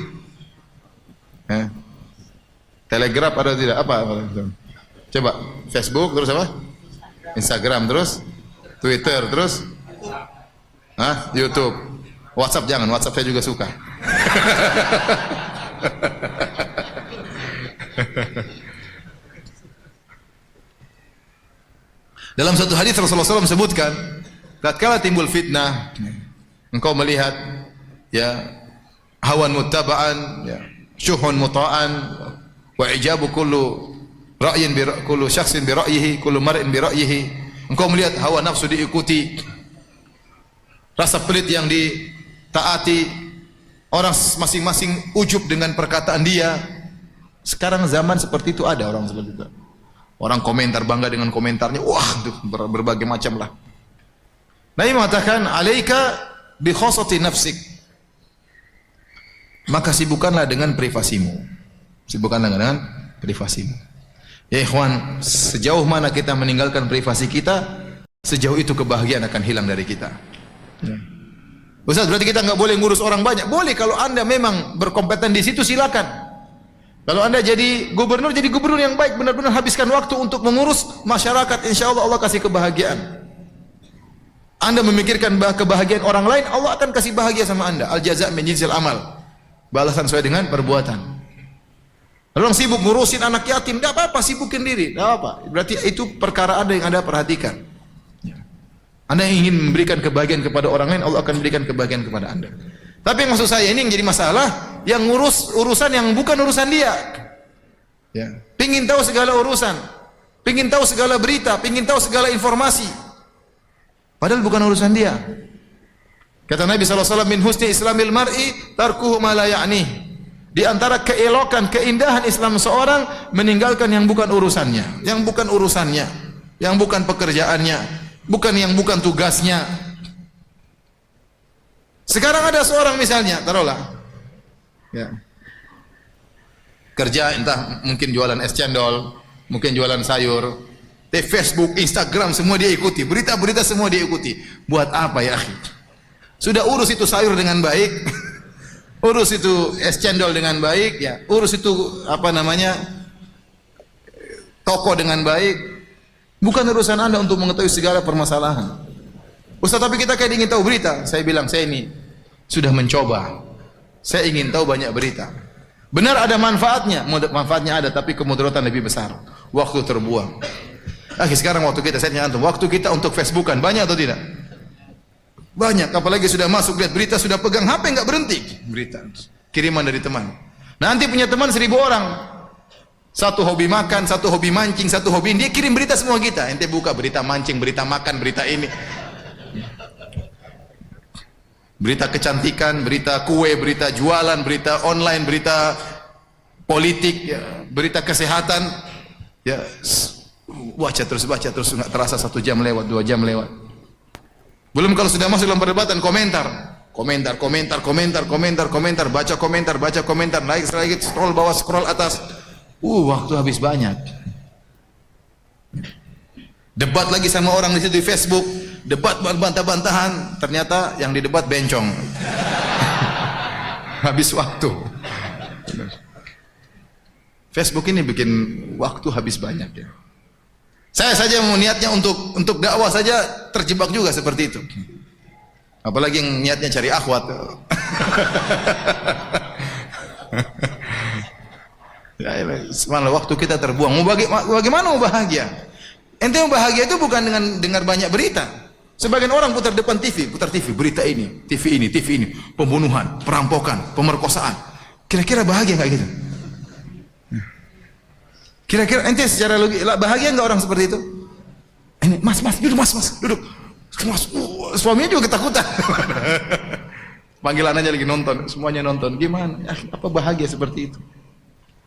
Telegram ada tidak? Apa? Coba Facebook, terus apa? Instagram, terus Twitter, terus YouTube. WhatsApp jangan, WhatsApp saya juga suka. Dalam satu hadis Rasulullah SAW sebutkan, tatkala timbul fitnah, engkau melihat, ya, hawan muttaba'an, ya, syuhun muta'an, wa ijabu kullu ra'yin bi kullu syakhsin bi ra'yihi, kullu mar'in bi ra'yihi. Engkau melihat hawa nafsu diikuti, rasa pelit yang ditaati, orang masing-masing ujub dengan perkataan dia. Sekarang zaman seperti itu ada orang seperti itu. Orang komentar bangga dengan komentarnya, wah, tuh berbagai macam lah. Nabi mengatakan, alaika bi khosati nafsik. Maka sibukkanlah dengan privasimu. Sibukkanlah dengan privasimu. Ya ikhwan, sejauh mana kita meninggalkan privasi kita, sejauh itu kebahagiaan akan hilang dari kita. Ya. Ustaz, berarti kita nggak boleh ngurus orang banyak? Boleh, kalau anda memang berkompeten di situ, silakan. Kalau anda jadi gubernur yang baik, benar-benar habiskan waktu untuk mengurus masyarakat, insya Allah Allah kasih kebahagiaan. Anda memikirkan kebahagiaan orang lain, Allah akan kasih bahagia sama anda. Al jaza' min jinsil amal. Balasan sesuai dengan perbuatan. Orang sibuk ngurusin anak yatim, tidak apa-apa, sibukin diri, tidak apa. Berarti itu perkara anda yang anda perhatikan. Anda yang ingin memberikan kebahagiaan kepada orang lain, Allah akan berikan kebahagiaan kepada anda. Tapi yang maksud saya ini yang jadi masalah, yang ngurus urusan yang bukan urusan dia. Ya. Pingin tahu segala urusan, pingin tahu segala berita, pingin tahu segala informasi. Padahal bukan urusan dia. Kata Nabi SAW, min husni islamil mar'i tarkuhu ma la ya'nih. Di antara keelokan, keindahan Islam seorang, meninggalkan yang bukan urusannya, yang bukan urusannya, yang bukan pekerjaannya, yang bukan tugasnya. Sekarang ada seorang misalnya, taruhlah, ya, kerja entah mungkin jualan es cendol, mungkin jualan sayur, di Facebook, Instagram semua dia ikuti, berita-berita semua dia ikuti. Buat apa ya akhi? Sudah urus itu sayur dengan baik, urus itu es cendol dengan baik, ya, urus itu apa namanya toko dengan baik. Bukan urusan anda untuk mengetahui segala permasalahan. Ustaz, tapi kita kayak ingin tahu berita. Saya bilang, saya ini sudah mencoba. Saya ingin tahu banyak berita. Benar ada manfaatnya, manfaatnya ada, tapi kemudaratan lebih besar. Waktu terbuang. Sekarang waktu kita, saya tanya antum, waktu kita untuk Facebookan banyak atau tidak? Banyak. Apalagi sudah masuk lihat berita, sudah pegang HP nggak berhenti. Berita, kiriman dari teman. Nanti punya teman 1000 orang. Satu hobi makan, satu hobi mancing, satu hobi ini, dia kirim berita semua kita. Ente buka berita mancing, berita makan, berita ini, berita kecantikan, berita kue, berita jualan, berita online, berita politik, ya, berita kesehatan, ya, baca terus nggak terasa 1 jam lewat, 2 jam lewat. Belum kalau sudah masuk dalam perdebatan, komentar, baca komentar, naik lagi, scroll bawah, scroll atas. Waktu habis banyak. Debat lagi sama orang di situ di Facebook, debat bantah-bantahan, ternyata yang didebat bencong. Habis waktu. Facebook ini bikin waktu habis banyak, ya. Saya saja mau niatnya untuk dakwah saja terjebak juga seperti itu. Apalagi yang niatnya cari akhwat. Ya, subhanallah, waktu kita terbuang. Bagaimana mau bahagia? Ente mau bahagia itu bukan dengan dengar banyak berita. Sebagian orang putar TV, berita ini, TV ini, pembunuhan, perampokan, pemerkosaan. Kira-kira bahagia nggak gitu? Kira-kira ente secara logis bahagia nggak orang seperti itu? Ini mas duduk duduk. Suaminya juga ketakutan. Panggilan aja lagi nonton, semuanya nonton. Gimana? Apa bahagia seperti itu?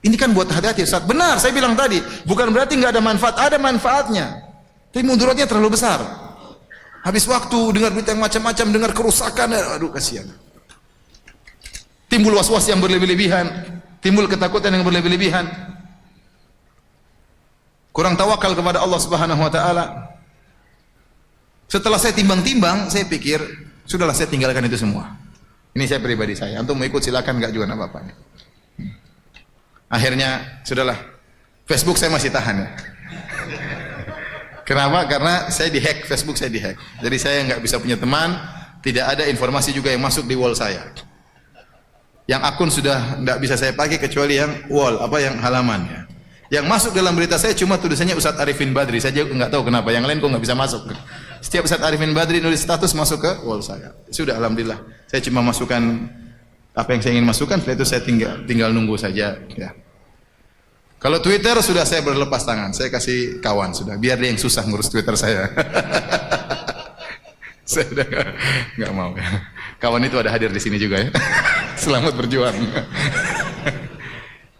Ini kan buat hati-hati. Ustaz, benar, saya bilang tadi, bukan berarti nggak ada manfaat, ada manfaatnya. Tapi mudaratnya terlalu besar. Habis waktu dengar berita yang macam-macam, dengar kerusakan, aduh kasihan. Timbul was-was yang berlebih-lebihan, timbul ketakutan yang berlebih-lebihan. Kurang tawakal kepada Allah Subhanahu wa taala. Setelah saya timbang-timbang, saya pikir, sudahlah saya tinggalkan itu semua. Ini saya pribadi saya. Antum mau ikut silakan, enggak juga enggak apa-apa. Akhirnya sudahlah. Facebook saya masih tahan ya. Kenapa? Karena saya dihack, Facebook saya dihack. Jadi saya enggak bisa punya teman, tidak ada informasi juga yang masuk di wall saya. Yang akun sudah enggak bisa saya pakai kecuali yang wall, yang halaman ya. Yang masuk dalam berita saya cuma tulisannya Ustadz Arifin Badri. Saya juga enggak tahu kenapa, yang lain kok enggak bisa masuk. Setiap Ustadz Arifin Badri nulis status masuk ke wall saya. Sudah alhamdulillah. Saya cuma masukkan apa yang saya ingin masukkan, setelah itu saya tinggal nunggu saja ya. Kalau Twitter sudah saya berlepas tangan, saya kasih kawan sudah, biar dia yang susah ngurus Twitter saya. Saya udah nggak mau ya. Kawan itu ada hadir di sini juga ya. Selamat berjuang.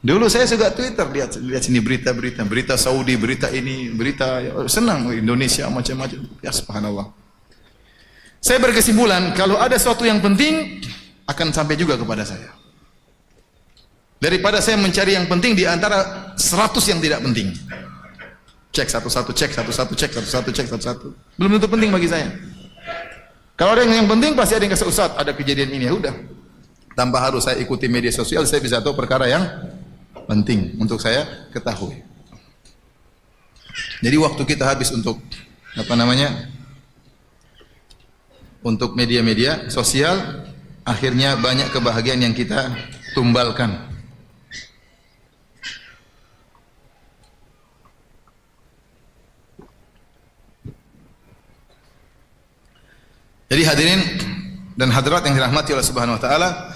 Dulu saya suka Twitter, lihat sini berita Saudi, berita ini, berita senang Indonesia macam-macam. Ya subhanallah. Saya berkesimpulan kalau ada sesuatu yang penting akan sampai juga kepada saya. Daripada saya mencari yang penting di antara 100 yang tidak penting. Cek satu-satu. Belum tentu penting bagi saya. Kalau ada yang penting pasti ada yang kasih Ustaz, ada kejadian ini, ya udah. Tanpa harus saya ikuti media sosial, saya bisa tahu perkara yang penting untuk saya ketahui. Jadi waktu kita habis untuk untuk media-media sosial, akhirnya banyak kebahagiaan yang kita tumbalkan. Jadi hadirin dan hadirat yang dirahmati Allah Subhanahu wa taala,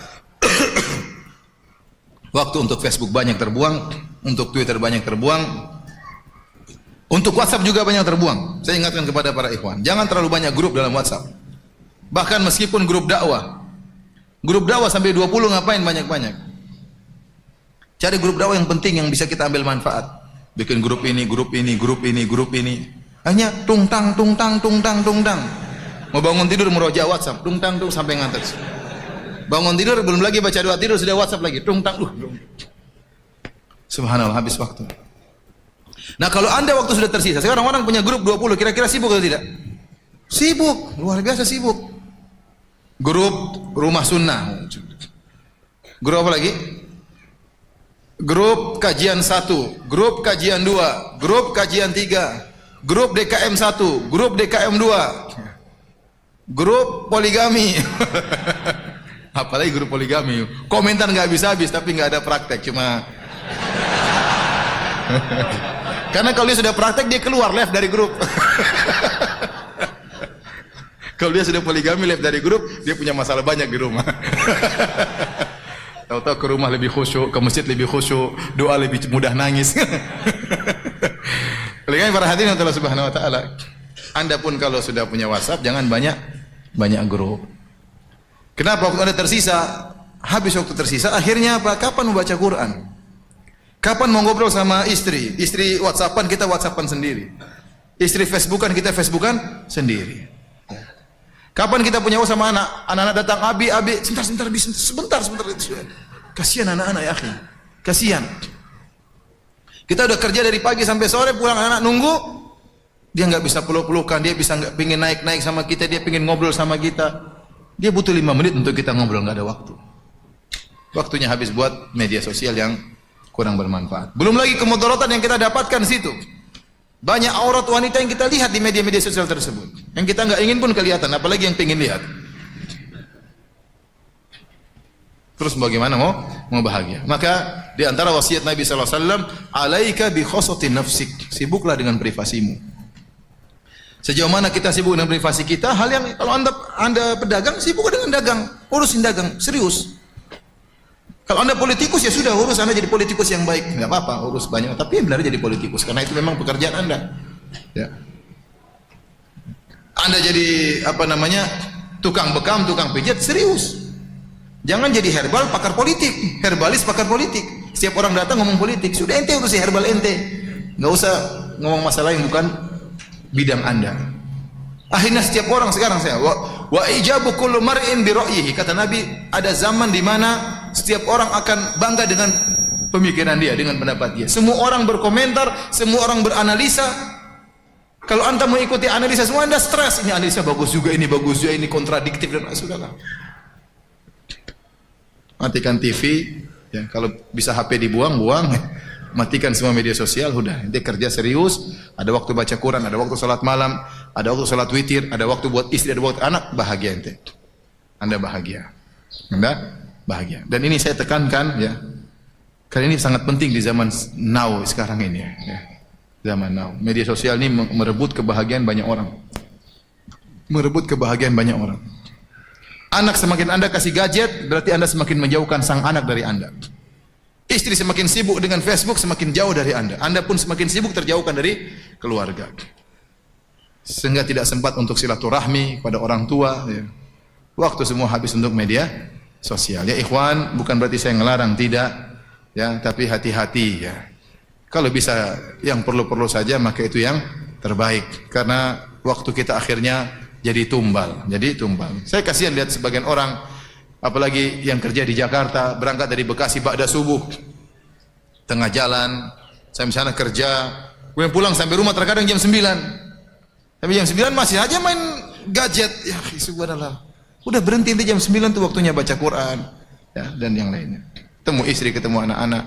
waktu untuk Facebook banyak terbuang, untuk Twitter banyak terbuang, untuk WhatsApp juga banyak terbuang. Saya ingatkan kepada para ikhwan, jangan terlalu banyak grup dalam WhatsApp. Bahkan meskipun grup dakwah sampai 20 ngapain banyak-banyak. Cari grup dakwah yang penting yang bisa kita ambil manfaat. Bikin grup ini. Hanya tungtang. Mau bangun tidur meroja WhatsApp, tungtang sampai ngantuk. Bangun tidur belum lagi baca doa tidur sudah WhatsApp lagi, tungtang. Subhanallah, habis waktu. Nah, kalau Anda waktu sudah tersisa, sekarang orang punya grup 20, kira-kira sibuk atau tidak? Sibuk, luar biasa sibuk. Grup rumah sunnah. Grup apa lagi? Grup kajian 1, grup kajian 2, grup kajian 3, grup DKM 1, grup DKM 2. Grup poligami. Apalagi grup poligami. Komentar nggak habis-habis tapi nggak ada praktek, cuma karena kalau dia sudah praktek dia keluar left dari grup. Kalau dia sudah poligami left dari grup, dia punya masalah banyak di rumah. Tahu-tahu ke rumah lebih khusyuk, ke masjid lebih khusyuk, doa lebih mudah nangis. Oleh para hadirin Allah Subhanahu wa taala, Anda pun kalau sudah punya WhatsApp jangan banyak grup. Kenapa? Waktu Anda tersisa, habis waktu tersisa, akhirnya apa? Kapan membaca Quran? Kapan mau ngobrol sama istri? Istri WhatsAppan, kita WhatsAppan sendiri. Istri Facebookan, kita Facebookan sendiri. Kapan kita punya waktu sama anak? Anak-anak datang, abi, sebentar. Kasihan anak-anak ya akhi. Kasihan. Kita udah kerja dari pagi sampai sore, pulang anak nunggu. Dia nggak bisa peluk-pelukan, dia bisa nggak pingin naik sama kita, dia pingin ngobrol sama kita. Dia butuh 5 menit untuk kita ngobrol, nggak ada waktu. Waktunya habis buat media sosial yang kurang bermanfaat. Belum lagi kemudaratan yang kita dapatkan di situ. Banyak aurat wanita yang kita lihat di media-media sosial tersebut. Yang kita nggak ingin pun kelihatan, apalagi yang pingin lihat. Terus bagaimana mau bahagia? Maka di antara wasiat Nabi sallallahu alaihi wasallam, "Alaika bi khosatin nafsik." Sibuklah dengan privasimu. Sejauh mana kita sibuk dengan privasi kita, hal yang kalau anda pedagang, sibuk dengan dagang, urusin dagang, serius. Kalau anda politikus, ya sudah, urus anda jadi politikus yang baik, nggak apa-apa, urus banyak, tapi benar jadi politikus, karena itu memang pekerjaan anda. Ya. Anda jadi tukang bekam, tukang pijat, serius. Jangan jadi herbal pakar politik, herbalis pakar politik. Setiap orang datang ngomong politik, sudah ente urusi herbal ente, nggak usah ngomong masalah yang bukan bidang anda. Akhirnya setiap orang sekarang wa ijabu kullu mar'in bi ra'yihi, kata Nabi, ada zaman di mana setiap orang akan bangga dengan pemikiran dia, dengan pendapat dia. Semua orang berkomentar, semua orang beranalisa. Kalau anda mengikuti analisa semua, anda stres. Ini analisa bagus juga, ini bagus juga, ini kontradiktif, dan sudahlah. Matikan TV, ya, kalau bisa HP dibuang, buang. Matikan semua media sosial, udah. Ente kerja serius, ada waktu baca Quran, ada waktu salat malam, ada waktu salat witir, ada waktu buat istri, ada waktu anak, bahagia ente. Anda bahagia. Anda bahagia. Dan ini saya tekankan, ya. Karena ini sangat penting di zaman now sekarang ini, ya. Zaman now. Media sosial ini merebut kebahagiaan banyak orang. Merebut kebahagiaan banyak orang. Anak semakin anda kasih gadget, berarti anda semakin menjauhkan sang anak dari anda. Istri semakin sibuk dengan Facebook, semakin jauh dari anda. Anda pun semakin sibuk terjauhkan dari keluarga. Sehingga tidak sempat untuk silaturahmi pada orang tua. Ya. Waktu semua habis untuk media sosial. Ya ikhwan, bukan berarti saya ngelarang, tidak. Ya, tapi hati-hati ya. Kalau bisa yang perlu-perlu saja, maka itu yang terbaik. Karena waktu kita akhirnya jadi tumbal. Saya kasihan lihat sebagian orang, apalagi yang kerja di Jakarta, berangkat dari Bekasi ba'da subuh, tengah jalan, saya misalnya kerja, kemudian pulang sampai rumah terkadang jam 9. Tapi jam 9 masih aja main gadget. Ya, subhanallah. Udah berhenti nanti jam 9 tuh waktunya baca Quran, ya, dan yang lainnya. Ketemu istri, ketemu anak-anak,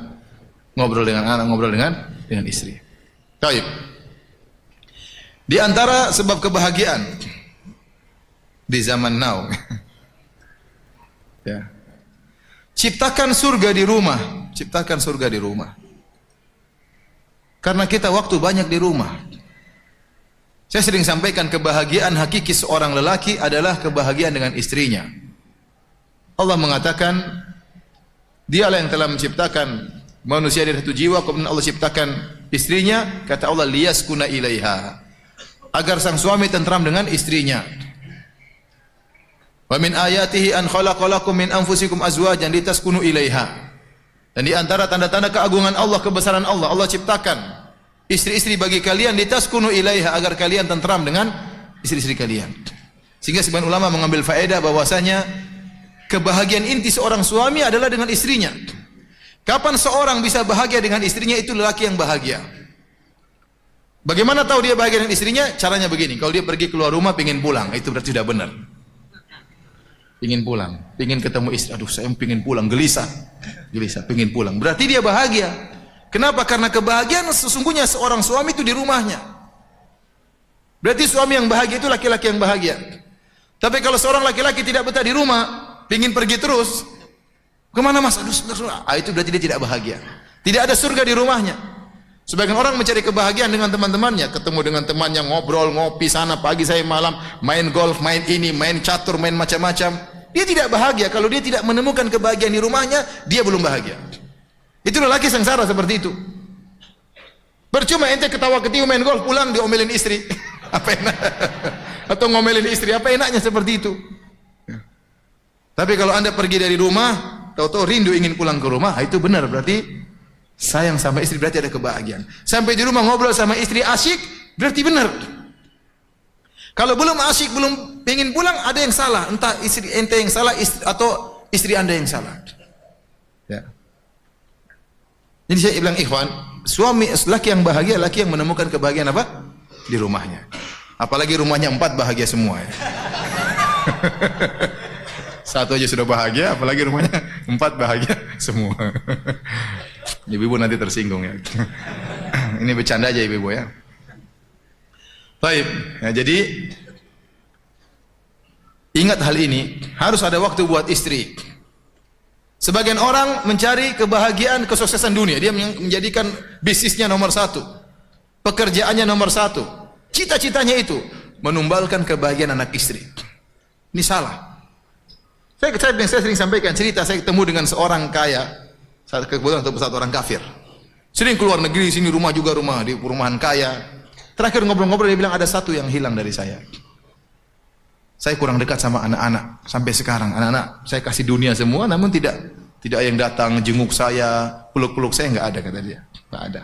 ngobrol dengan anak, ngobrol dengan istri. Baik. Di antara sebab kebahagiaan di zaman now, ya. Ciptakan surga di rumah, ciptakan surga di rumah. Karena kita waktu banyak di rumah. Saya sering sampaikan, kebahagiaan hakiki seorang lelaki adalah kebahagiaan dengan istrinya. Allah mengatakan, dialah yang telah menciptakan manusia dari satu jiwa, kemudian Allah ciptakan istrinya, kata Allah, liyaskuna ilaiha, agar sang suami tentram dengan istrinya. Wa min ayatihi an khalaqalakum min anfusikum azwajan litaskunu ilaiha. Dan di antara tanda-tanda keagungan Allah, kebesaran Allah, Allah ciptakan istri-istri bagi kalian, litaskunu ilaiha, agar kalian tentram dengan istri-istri kalian. Sehingga sebagian ulama mengambil faedah bahwasanya kebahagiaan inti seorang suami adalah dengan istrinya. Kapan seorang bisa bahagia dengan istrinya, itu lelaki yang bahagia. Bagaimana tahu dia bahagia dengan istrinya? Caranya begini, kalau dia pergi keluar rumah pengen pulang, itu berarti sudah benar. Pingin pulang, pingin ketemu istri. Aduh, saya pingin pulang, gelisah, pingin pulang. Berarti dia bahagia. Kenapa? Karena kebahagiaan sesungguhnya seorang suami itu di rumahnya. Berarti suami yang bahagia itu laki-laki yang bahagia. Tapi kalau seorang laki-laki tidak betah di rumah, pingin pergi terus, kemana mas? Aduh, sebentar. Itu berarti dia tidak bahagia. Tidak ada surga di rumahnya. Sebagian orang mencari kebahagiaan dengan teman-temannya, ketemu dengan temannya, ngobrol, ngopi sana, pagi saya malam, main golf, main ini, main catur, main macam-macam. Dia tidak bahagia. Kalau dia tidak menemukan kebahagiaan di rumahnya, dia belum bahagia. Itu lelaki sengsara seperti itu. Percuma ente ketawa-ketiwi main golf, pulang diomelin istri. Apa enak? Atau ngomelin istri, apa enaknya seperti itu? Tapi kalau anda pergi dari rumah, tahu-tahu rindu ingin pulang ke rumah, itu benar, berarti sayang sama istri, berarti ada kebahagiaan. Sampai di rumah ngobrol sama istri asyik, berarti benar. Kalau belum asyik, belum ingin pulang, ada yang salah. Entah istri ente yang salah, atau istri anda yang salah. Ya. Jadi saya bilang ikhwan, suami laki yang bahagia, laki yang menemukan kebahagiaan apa? Di rumahnya. Apalagi rumahnya 4 bahagia semua. Ya. Satu aja sudah bahagia, apalagi rumahnya 4 bahagia semua. Ibu-ibu nanti tersinggung ya. Ini bercanda aja ibu-ibu ya. Baik, ya, jadi ingat hal ini, harus ada waktu buat istri. Sebagian orang mencari kebahagiaan, kesuksesan dunia, dia menjadikan bisnisnya nomor 1, pekerjaannya nomor 1, cita-citanya itu. menumbalkan kebahagiaan anak istri. Ini salah. Saya sering sampaikan cerita, saya ketemu dengan seorang kaya, saat kebetulan satu orang kafir. Sering keluar negeri, sini rumah juga rumah di perumahan kaya. Terakhir ngobrol-ngobrol dia bilang ada satu yang hilang dari saya. Saya kurang dekat sama anak-anak sampai sekarang. Anak-anak saya kasih dunia semua, namun tidak yang datang jenguk saya, peluk-peluk saya, nggak ada, kata dia. Nggak ada.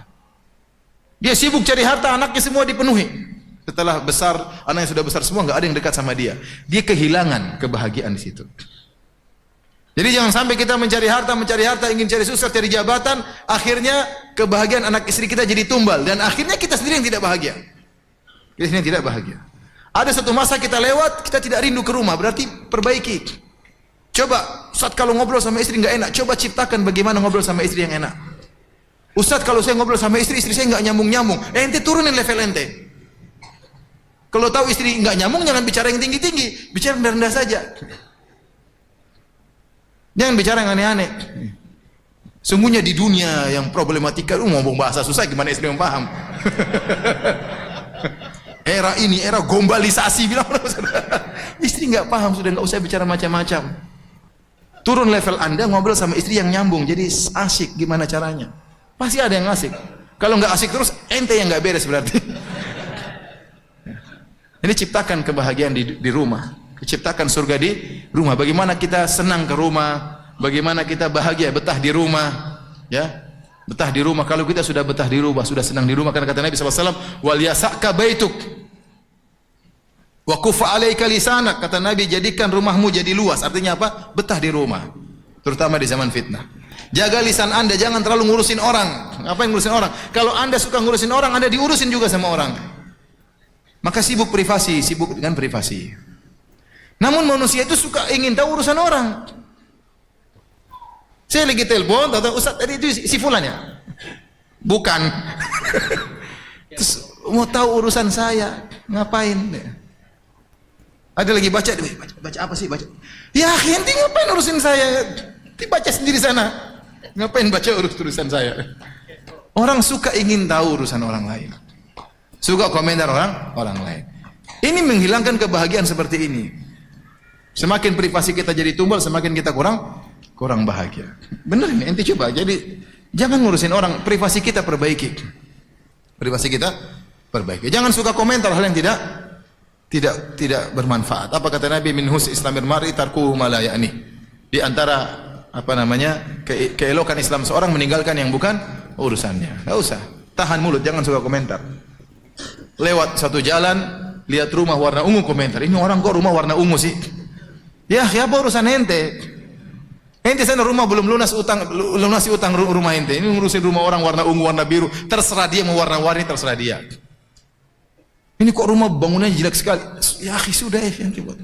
Dia sibuk cari harta, anaknya semua dipenuhi. Setelah besar, anaknya sudah besar semua, nggak ada yang dekat sama dia. Dia kehilangan kebahagiaan di situ. Jadi jangan sampai kita mencari harta, ingin cari sukses, cari jabatan, akhirnya kebahagiaan anak istri kita jadi tumbal, dan akhirnya kita sendiri yang tidak bahagia. Kita sendiri yang tidak bahagia. Ada satu masa kita lewat, kita tidak rindu ke rumah, berarti perbaiki. Coba, Ustaz kalau ngobrol sama istri nggak enak, coba ciptakan bagaimana ngobrol sama istri yang enak. Ustaz kalau saya ngobrol sama istri saya nggak nyambung-nyambung. Ente turunin level ente. Kalau tahu istri nggak nyambung, jangan bicara yang tinggi-tinggi, bicara yang rendah saja. Jangan bicara yang aneh-aneh. Sungguhnya di dunia yang problematika, ngomong bahasa susah, gimana istri yang paham? Era ini, era globalisasi, bilang istri nggak paham, sudah nggak usah bicara macam-macam. Turun level Anda, ngobrol sama istri yang nyambung, jadi asik. Gimana caranya? Pasti ada yang asik. Kalau nggak asik terus, ente yang nggak beres berarti. Ini ciptakan kebahagiaan di rumah. Ciptakan surga di rumah. Bagaimana kita senang ke rumah, bagaimana kita bahagia betah di rumah, ya. Betah di rumah. Kalau kita sudah betah di rumah, sudah senang di rumah, karena kata Nabi SAW, wal yasaka baituk wa kufa alaika lisanak. Kata Nabi, jadikan rumahmu jadi luas. Artinya apa? Betah di rumah. Terutama di zaman fitnah. Jaga lisan Anda, jangan terlalu ngurusin orang. Apa yang ngurusin orang? Kalau Anda suka ngurusin orang, Anda diurusin juga sama orang. Maka sibuk privasi, sibuk dengan privasi. Namun manusia itu suka ingin tahu urusan orang. Saya lagi telepon, tahu Ustaz tadi itu si fulan ya? Bukan. Terus mau tahu urusan saya, ngapain? Ada lagi baca apa sih baca? Ya, ente ngapain urusin saya? Baca sendiri sana. Ngapain baca urusan saya? Orang suka ingin tahu urusan orang lain. Suka komentar orang lain. Ini menghilangkan kebahagiaan seperti ini. Semakin privasi kita jadi tumbal, semakin kita kurang bahagia. Benar ini, ente coba. Jadi jangan ngurusin orang, privasi kita perbaiki. Privasi kita perbaiki. Jangan suka komentar hal yang tidak bermanfaat. Apa kata Nabi, min husni islamil mar'i tarkuhu ma la ya'ni. Di antara keelokan Islam seorang meninggalkan yang bukan urusannya. Enggak usah. Tahan mulut, jangan suka komentar. Lewat satu jalan, lihat rumah warna ungu, komentar. Ini orang kok rumah warna ungu sih? Ya, apa urusan ente? Ente sana rumah belum lunasi utang rumah ente. Ini ngurusin rumah orang warna ungu, warna biru. Terserah dia mau warna-warni, terserah dia. Ini kok rumah bangunannya jelek sekali. Ya, sudah ente buat.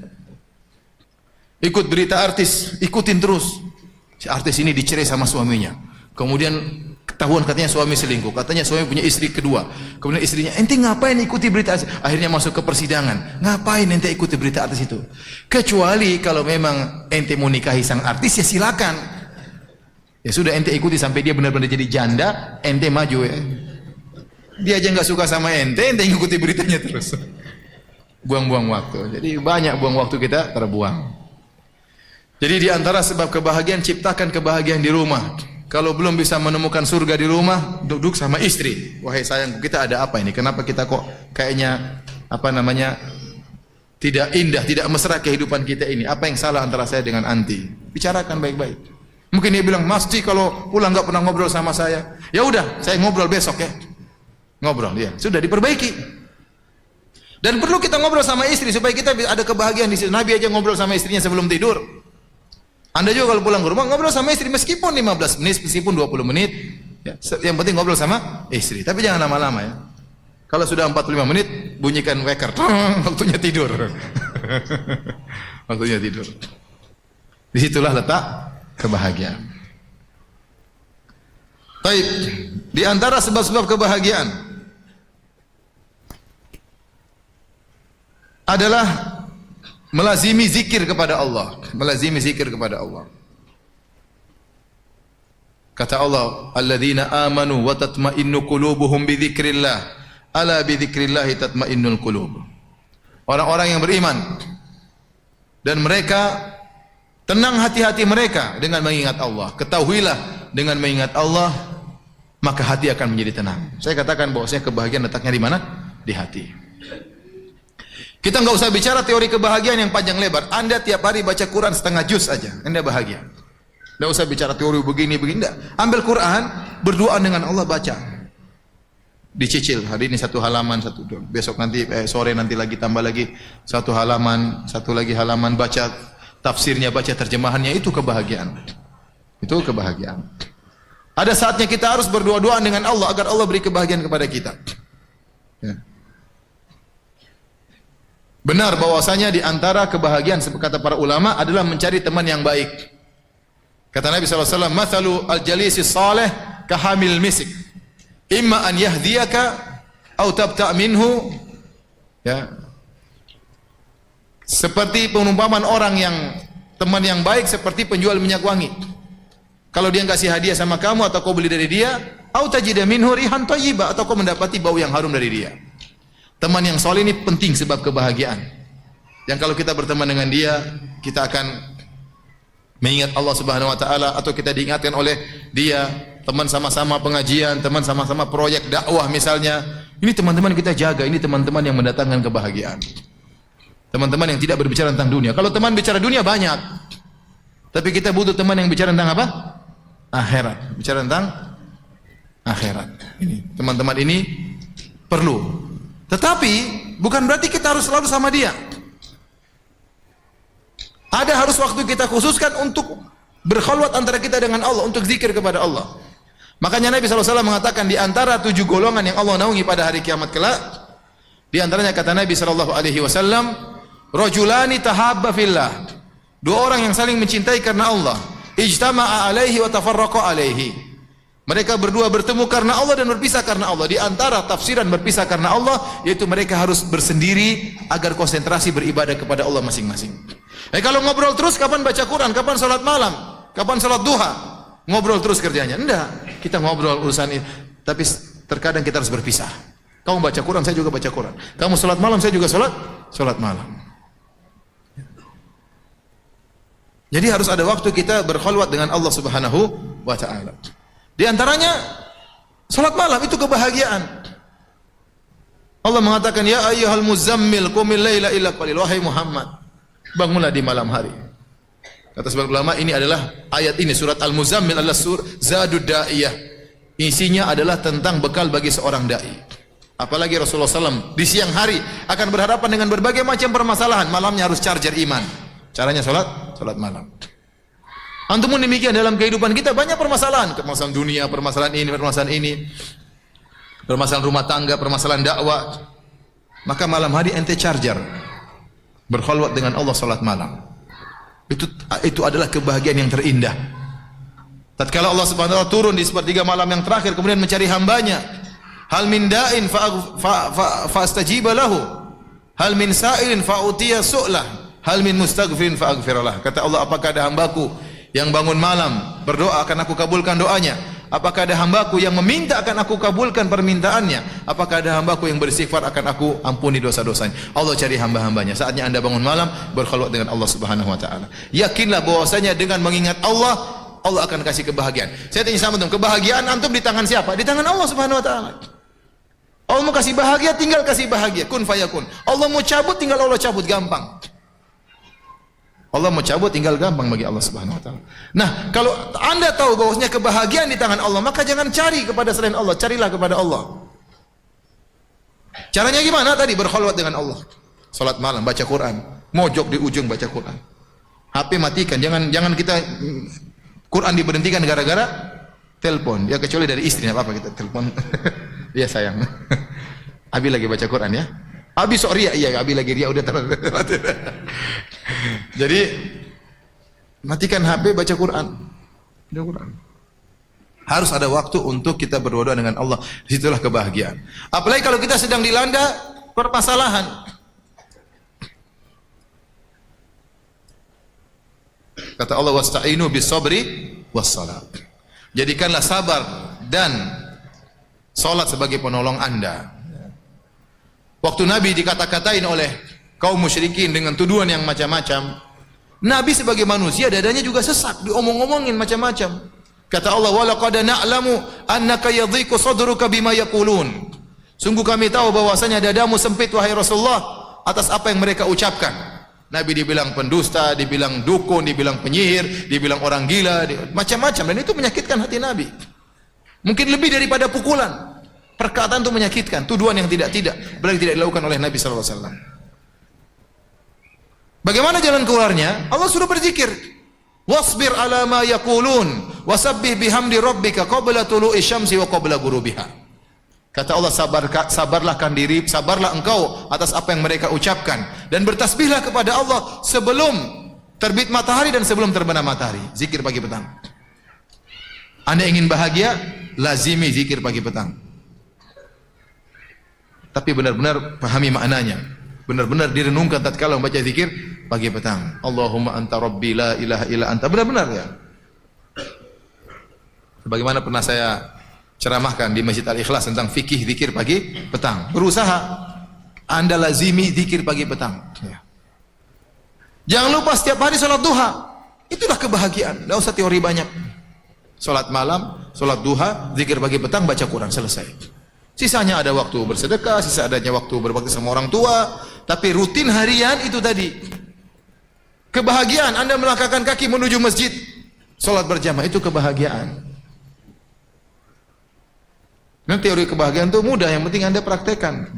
Ikut berita artis, ikutin terus. Si artis ini dicerai sama suaminya. Kemudian ketahuan katanya suami selingkuh, katanya suami punya istri kedua. Kemudian istrinya, ente ngapain ikuti berita artis? Akhirnya masuk ke persidangan. Ngapain ente ikuti berita artis itu? Kecuali kalau memang ente mau nikahi sang artis, ya silakan. Ya sudah, ente ikuti sampai dia benar-benar jadi janda, ente maju ya. Dia aja nggak suka sama ente ikuti beritanya terus. Buang-buang waktu. Jadi banyak buang waktu kita terbuang. Jadi di antara sebab kebahagiaan, ciptakan kebahagiaan di rumah. Kalau belum bisa menemukan surga di rumah, duduk sama istri. Wahai sayangku, kita ada apa ini? Kenapa kita kok kayaknya tidak indah, tidak mesra kehidupan kita ini? Apa yang salah antara saya dengan anti? Bicarakan baik-baik. Mungkin dia bilang, Mas Ci kalau pulang nggak pernah ngobrol sama saya. Ya udah, saya ngobrol besok ya. Ngobrol ya, sudah diperbaiki. Dan perlu kita ngobrol sama istri supaya kita ada kebahagiaan di situ. Nabi aja ngobrol sama istrinya sebelum tidur. Anda juga kalau pulang ke rumah ngobrol sama istri meskipun 15 menit, meskipun 20 menit, ya, yang penting ngobrol sama istri. Tapi jangan lama-lama ya. Kalau sudah 45 menit, bunyikan wecker. Waktunya tidur. Waktunya tidur. Disitulah letak kebahagiaan. Baik, di antara sebab-sebab kebahagiaan adalah melazimi zikir kepada Allah, melazimi zikir kepada Allah. Kata Allah, alladzina amanu wa tatma'innu qulubuhum bi dzikrillah, ala bi dzikrillah tatma'innul qulub. orang-orang yang beriman. Dan mereka tenang hati-hati mereka dengan mengingat Allah. Ketahuilah dengan mengingat Allah maka hati akan menjadi tenang. Saya katakan bahwasanya kebahagiaan letaknya di mana? Di hati. Kita nggak usah bicara teori kebahagiaan yang panjang lebar. Anda tiap hari baca Quran setengah juz saja, Anda bahagia. Nggak usah bicara teori begini. Nggak. Ambil Quran, berdoa dengan Allah, baca. Dicicil, hari ini satu halaman, besok nanti sore nanti lagi tambah lagi satu halaman, satu lagi halaman, baca tafsirnya, baca terjemahannya. Itu kebahagiaan. Itu kebahagiaan. Ada saatnya kita harus berdoa-doa dengan Allah agar Allah beri kebahagiaan kepada kita. Ya. Benar bahwasanya di antara kebahagiaan kata para ulama adalah mencari teman yang baik. Kata Nabi SAW, "Mathalu al-jalisi salih kahamil misik. Imma an yahdiyaka atau tabta' minhu." Ya. Seperti perumpamaan orang yang teman yang baik seperti penjual minyak wangi. Kalau dia kasih hadiah sama kamu atau kau beli dari dia, atau tajida minhu rihan thayyibah, atau kau mendapati bau yang harum dari dia. Teman yang soleh ini penting sebab kebahagiaan. Yang kalau kita berteman dengan dia, kita akan mengingat Allah Subhanahu wa taala, atau kita diingatkan oleh dia, teman sama-sama pengajian, teman sama-sama proyek dakwah misalnya. Ini teman-teman kita jaga, ini teman-teman yang mendatangkan kebahagiaan. Teman-teman yang tidak berbicara tentang dunia. Kalau teman bicara dunia banyak. Tapi kita butuh teman yang bicara tentang apa? Akhirat. Bicara tentang akhirat. Ini teman-teman ini perlu. Tetapi bukan berarti kita harus selalu sama dia. Ada harus waktu kita khususkan untuk berkhalwat antara kita dengan Allah, untuk zikir kepada Allah. Makanya Nabi SAW mengatakan di antara 7 golongan yang Allah naungi pada hari kiamat kelak, di antaranya kata Nabi SAW, rajulani tahabba fillah. 2 orang yang saling mencintai karena Allah. Ijtama'a alaihi wa tafarraqa alaihi. Mereka berdua bertemu karena Allah dan berpisah karena Allah. Di antara tafsiran berpisah karena Allah, yaitu mereka harus bersendiri agar konsentrasi beribadah kepada Allah masing-masing. Kalau ngobrol terus, kapan baca Quran, kapan salat malam, kapan salat duha? Ngobrol terus kerjanya. Enggak, kita ngobrol urusan ini. Tapi terkadang kita harus berpisah. Kamu baca Quran, saya juga baca Quran. Kamu salat malam, saya juga salat malam. Jadi harus ada waktu kita berkhalwat dengan Allah Subhanahu wa taala. Di antaranya salat malam, itu kebahagiaan. Allah mengatakan, ya ayyuhal muzammil qumil laila illa qalil. Wahai Muhammad, bangunlah di malam hari. Kata sebagian ulama, ini adalah ayat ini, surat Al-Muzammil adalah Zadud Da'iyah. Isinya adalah tentang bekal bagi seorang dai. Apalagi Rasulullah SAW di siang hari akan berhadapan dengan berbagai macam permasalahan, malamnya harus charger iman. Caranya salat malam. Antum demikian dalam kehidupan kita banyak permasalahan dunia, permasalahan ini, permasalahan rumah tangga, permasalahan dakwah. Maka malam hari ente charger, berkhalwat dengan Allah, salat malam. Itu adalah kebahagiaan yang terindah. Tatkala Allah Subhanahu wa taala turun di sepertiga malam yang terakhir, kemudian mencari hambanya. Hal min da'in fa'astajiba lahu. Hal min sa'ilin fa'utiya su'lah. Hal min mustaghfirin fa'aghfirlah. Kata Allah, apakah ada hambaku yang bangun malam berdoa akan aku kabulkan doanya? Apakah ada hambaku yang meminta akan aku kabulkan permintaannya? Apakah ada hambaku yang beristighfar akan aku ampuni dosa-dosanya? Allah cari hamba-hambanya. Saatnya anda bangun malam berkhalwat dengan Allah Subhanahu wa taala. Yakinlah bahwasanya dengan mengingat Allah, Allah akan kasih kebahagiaan. Saya tanya sama antum, kebahagiaan antum di tangan siapa? Di tangan Allah Subhanahu wa taala. Allah mau kasih bahagia, tinggal kasih bahagia. Kun fayakun. Allah mau cabut, tinggal Allah cabut, gampang. Allah mau cabut, tinggal gampang bagi Allah Subhanahu wa taala. Nah, kalau anda tahu bahwasanya kebahagiaan di tangan Allah, maka jangan cari kepada selain Allah, carilah kepada Allah. Caranya gimana tadi? Berkhalwat dengan Allah. Salat malam, baca Quran, mojok di ujung baca Quran. HP matikan, jangan kita Quran diberhentikan gara-gara telepon. Ya kecuali dari istri, enggak apa-apa kita telepon. Iya sayang. Abi lagi baca Quran ya. Abi sok ria, iya Abi lagi ria, udah terlalu. Jadi matikan HP, baca Quran. Baca Quran. Harus ada waktu untuk kita berdoa dengan Allah. Disitulah kebahagiaan. Apalagi kalau kita sedang dilanda permasalahan. Kata Allah, wasta'inu bis-sabri was-salat. Jadikanlah sabar dan salat sebagai penolong anda. Waktu Nabi dikata-katain oleh kaum musyrikin dengan tuduhan yang macam-macam. Nabi sebagai manusia dadanya juga sesak, diomong-omongin macam-macam. Kata Allah, "Wa laqad na'lamu annaka yadhiqu sadruka bima yaqulun." Sungguh kami tahu bahwasanya dadamu sempit wahai Rasulullah atas apa yang mereka ucapkan. Nabi dibilang pendusta, dibilang dukun, dibilang penyihir, dibilang orang gila, macam-macam, dan itu menyakitkan hati Nabi. Mungkin lebih daripada pukulan. Perkataan itu menyakitkan, tuduhan yang tidak, berarti tidak dilakukan oleh Nabi sallallahu alaihi wasallam. Bagaimana jalan keluarnya? Allah suruh berzikir. Wasbir ala ma yaqulun wasabbih bihamdi rabbika qabla tulu'i syamsi wa qabla ghurubiha. Kata Allah, sabarlah engkau atas apa yang mereka ucapkan dan bertasbihlah kepada Allah sebelum terbit matahari dan sebelum terbenam matahari. Zikir pagi petang. Anda ingin bahagia, lazimi zikir pagi petang. Tapi benar-benar pahami maknanya. Benar-benar direnungkan tatkala membaca zikir pagi petang. Allahumma anta rabbi la ilaha illa anta. Benar-benar ya. Sebagaimana pernah saya ceramahkan di Masjid Al-Ikhlas tentang fikih zikir pagi petang. Berusaha Anda lazimi zikir pagi petang. Ya. Jangan lupa setiap hari salat duha. Itulah kebahagiaan. Tidak usah teori banyak. Salat malam, salat duha, zikir pagi petang, baca Quran, selesai. Sisanya ada waktu bersedekah, sisa adanya waktu berbakti sama orang tua, tapi rutin harian itu tadi. Kebahagiaan Anda melangkahkan kaki menuju masjid, salat berjamaah, itu kebahagiaan. Dan teori kebahagiaan itu mudah, yang penting Anda praktekkan.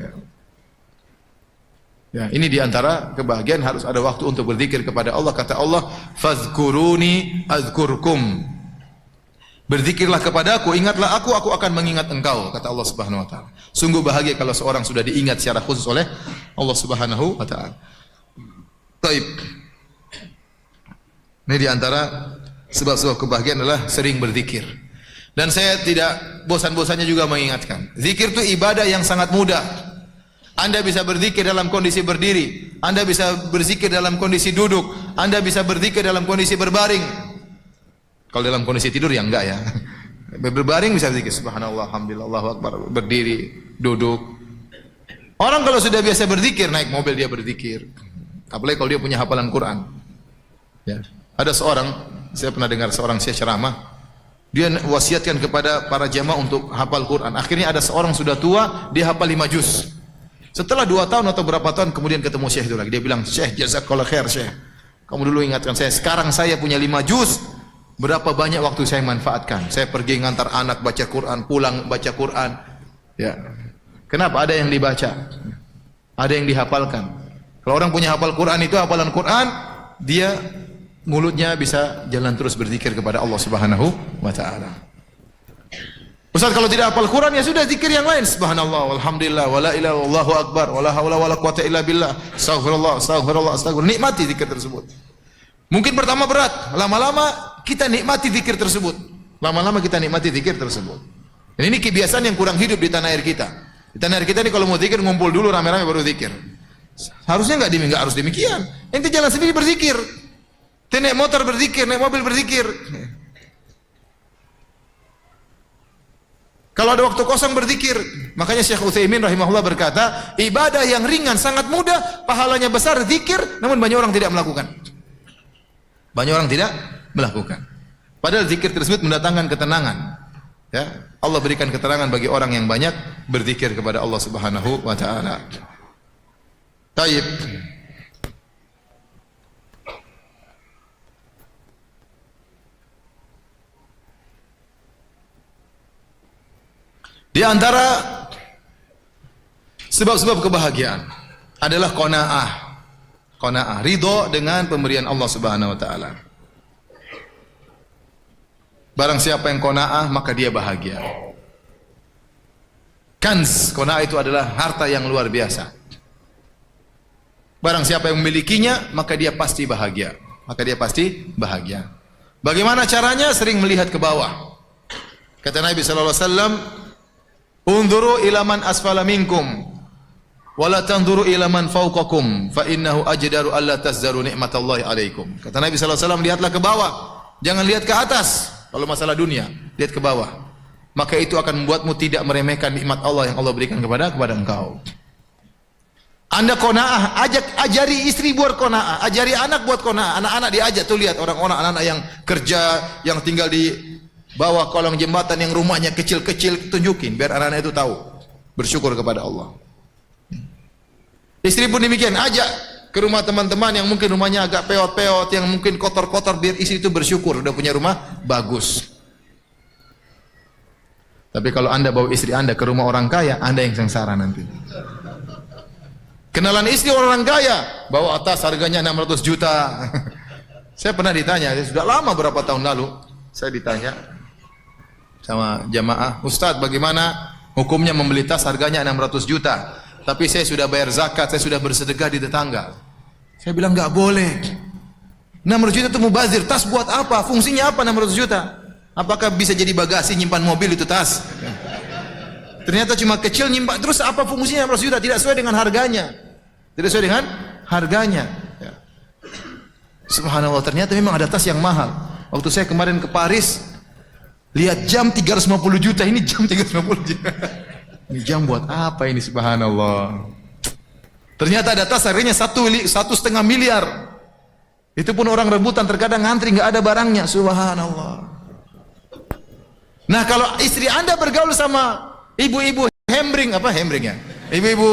Ya, ini diantara kebahagiaan, harus ada waktu untuk berzikir kepada Allah. Kata Allah, "Fazkuruni azkurkum." Berzikirlah kepadaku, ingatlah aku akan mengingat engkau, kata Allah Subhanahu wa taala. Sungguh bahagia kalau seorang sudah diingat secara khusus oleh Allah Subhanahu wa taala. Baik. Ini di antara sebab-sebab kebahagiaan adalah sering berzikir. Dan saya tidak bosan-bosannya juga mengingatkan, zikir itu ibadah yang sangat mudah. Anda bisa berzikir dalam kondisi berdiri, Anda bisa berzikir dalam kondisi duduk, Anda bisa berzikir dalam kondisi berbaring. Kalau dalam kondisi tidur ya enggak ya. Berbaring bisa zikir subhanallah, alhamdulillah, Allahu akbar, berdiri, duduk. Orang kalau sudah biasa berzikir, naik mobil dia berzikir. Apalagi kalau dia punya hafalan Quran. Ya. Ada seorang, saya pernah dengar seorang syekh ceramah, dia wasiatkan kepada para jamaah untuk hafal Quran. Akhirnya ada seorang sudah tua, dia hafal 5 juz. Setelah 2 tahun atau berapa tahun kemudian ketemu syekh itu lagi, dia bilang, "Syekh, jazakallah khair syekh. Kamu dulu ingatkan saya, sekarang saya punya 5 juz. Berapa banyak waktu saya manfaatkan. Saya pergi ngantar anak baca Quran, pulang baca Quran." Ya. Kenapa? Ada yang dibaca, ada yang dihafalkan. Kalau orang punya hafal Quran itu hafalan Quran, dia mulutnya bisa jalan terus berzikir kepada Allah Subhanahu wa taala. Ustaz, kalau tidak hafal Quran ya sudah zikir yang lain. Subhanallah, walhamdulillah, wala ilaha illallah, Allahu akbar, wala haula wala quwata illa billah. Astaghfirullah, astaghfirullah, astaghfirullah. Nikmati zikir tersebut. Mungkin pertama berat, lama-lama kita nikmati zikir tersebut. Lama-lama kita nikmati zikir tersebut. Dan ini kebiasaan yang kurang hidup di tanah air kita. Di tanah air kita ini kalau mau zikir ngumpul dulu rame-rame baru zikir. Harusnya enggak harus demikian. Ente jalan sendiri berzikir. Ente naik motor berzikir, naik mobil berzikir. Kalau ada waktu kosong berzikir. Makanya Syekh Utsaimin rahimahullah berkata, ibadah yang ringan sangat mudah, pahalanya besar, zikir, namun banyak orang tidak melakukan. Banyak orang tidak melakukan. Padahal zikir tersebut mendatangkan ketenangan. Ya, Allah berikan keterangan bagi orang yang banyak berzikir kepada Allah Subhanahu wa taala. Taib. Di antara sebab-sebab kebahagiaan adalah qanaah. Qanaah, ridho dengan pemberian Allah Subhanahu wa taala. Barang siapa yang qanaah maka dia bahagia. Kanz, qanaah itu adalah harta yang luar biasa. Barang siapa yang memilikinya maka dia pasti bahagia. Maka dia pasti bahagia. Bagaimana caranya? Sering melihat ke bawah. Kata Nabi sallallahu alaihi wasallam, "Unzuru ila man asfala minkum wala tanzuru ila man fawqakum fa innahu ajdaru alla tazdaru nikmatallahi alaikum." Kata Nabi sallallahu alaihi wasallam, lihatlah ke bawah, jangan lihat ke atas. Kalau masalah dunia, lihat ke bawah. Maka itu akan membuatmu tidak meremehkan nikmat Allah yang Allah berikan kepada engkau. Anda qanaah, ajari istri buat qanaah, ajari anak buat qanaah. Anak-anak diajak tuh, lihat orang-orang anak-anak yang kerja, yang tinggal di bawah kolong jembatan, yang rumahnya kecil-kecil, tunjukin biar anak-anak itu tahu bersyukur kepada Allah. Istri pun demikian, ajak ke rumah teman-teman yang mungkin rumahnya agak peot-peot, yang mungkin kotor-kotor, biar istri itu bersyukur udah punya rumah bagus. Tapi kalau Anda bawa istri Anda ke rumah orang kaya, Anda yang sengsara nanti. Kenalan istri orang kaya, bawa tas harganya 600 juta. Saya pernah ditanya, sudah lama berapa tahun lalu, saya ditanya sama jamaah, Ustadz bagaimana hukumnya membeli tas harganya 600 juta, tapi saya sudah bayar zakat, saya sudah bersedekah di tetangga. Saya bilang nggak boleh. 600 juta itu mubazir, tas buat apa? Fungsinya apa 600 juta? Apakah bisa jadi bagasi nyimpan mobil itu tas? Ternyata cuma kecil nyimpan, terus apa fungsinya 600 juta? Tidak sesuai dengan harganya. Tidak sesuai dengan harganya. Ya. Subhanallah, ternyata memang ada tas yang mahal. Waktu saya kemarin ke Paris, lihat jam 350 juta, ini jam 350 juta. Ini jam buat apa ini, subhanallah. Ternyata ada tas harganya 1,5 miliar. Itu pun orang rebutan, terkadang ngantri nggak ada barangnya, subhanallah. Nah, kalau istri Anda bergaul sama ibu-ibu hembring, apa hembring ya? Ibu-ibu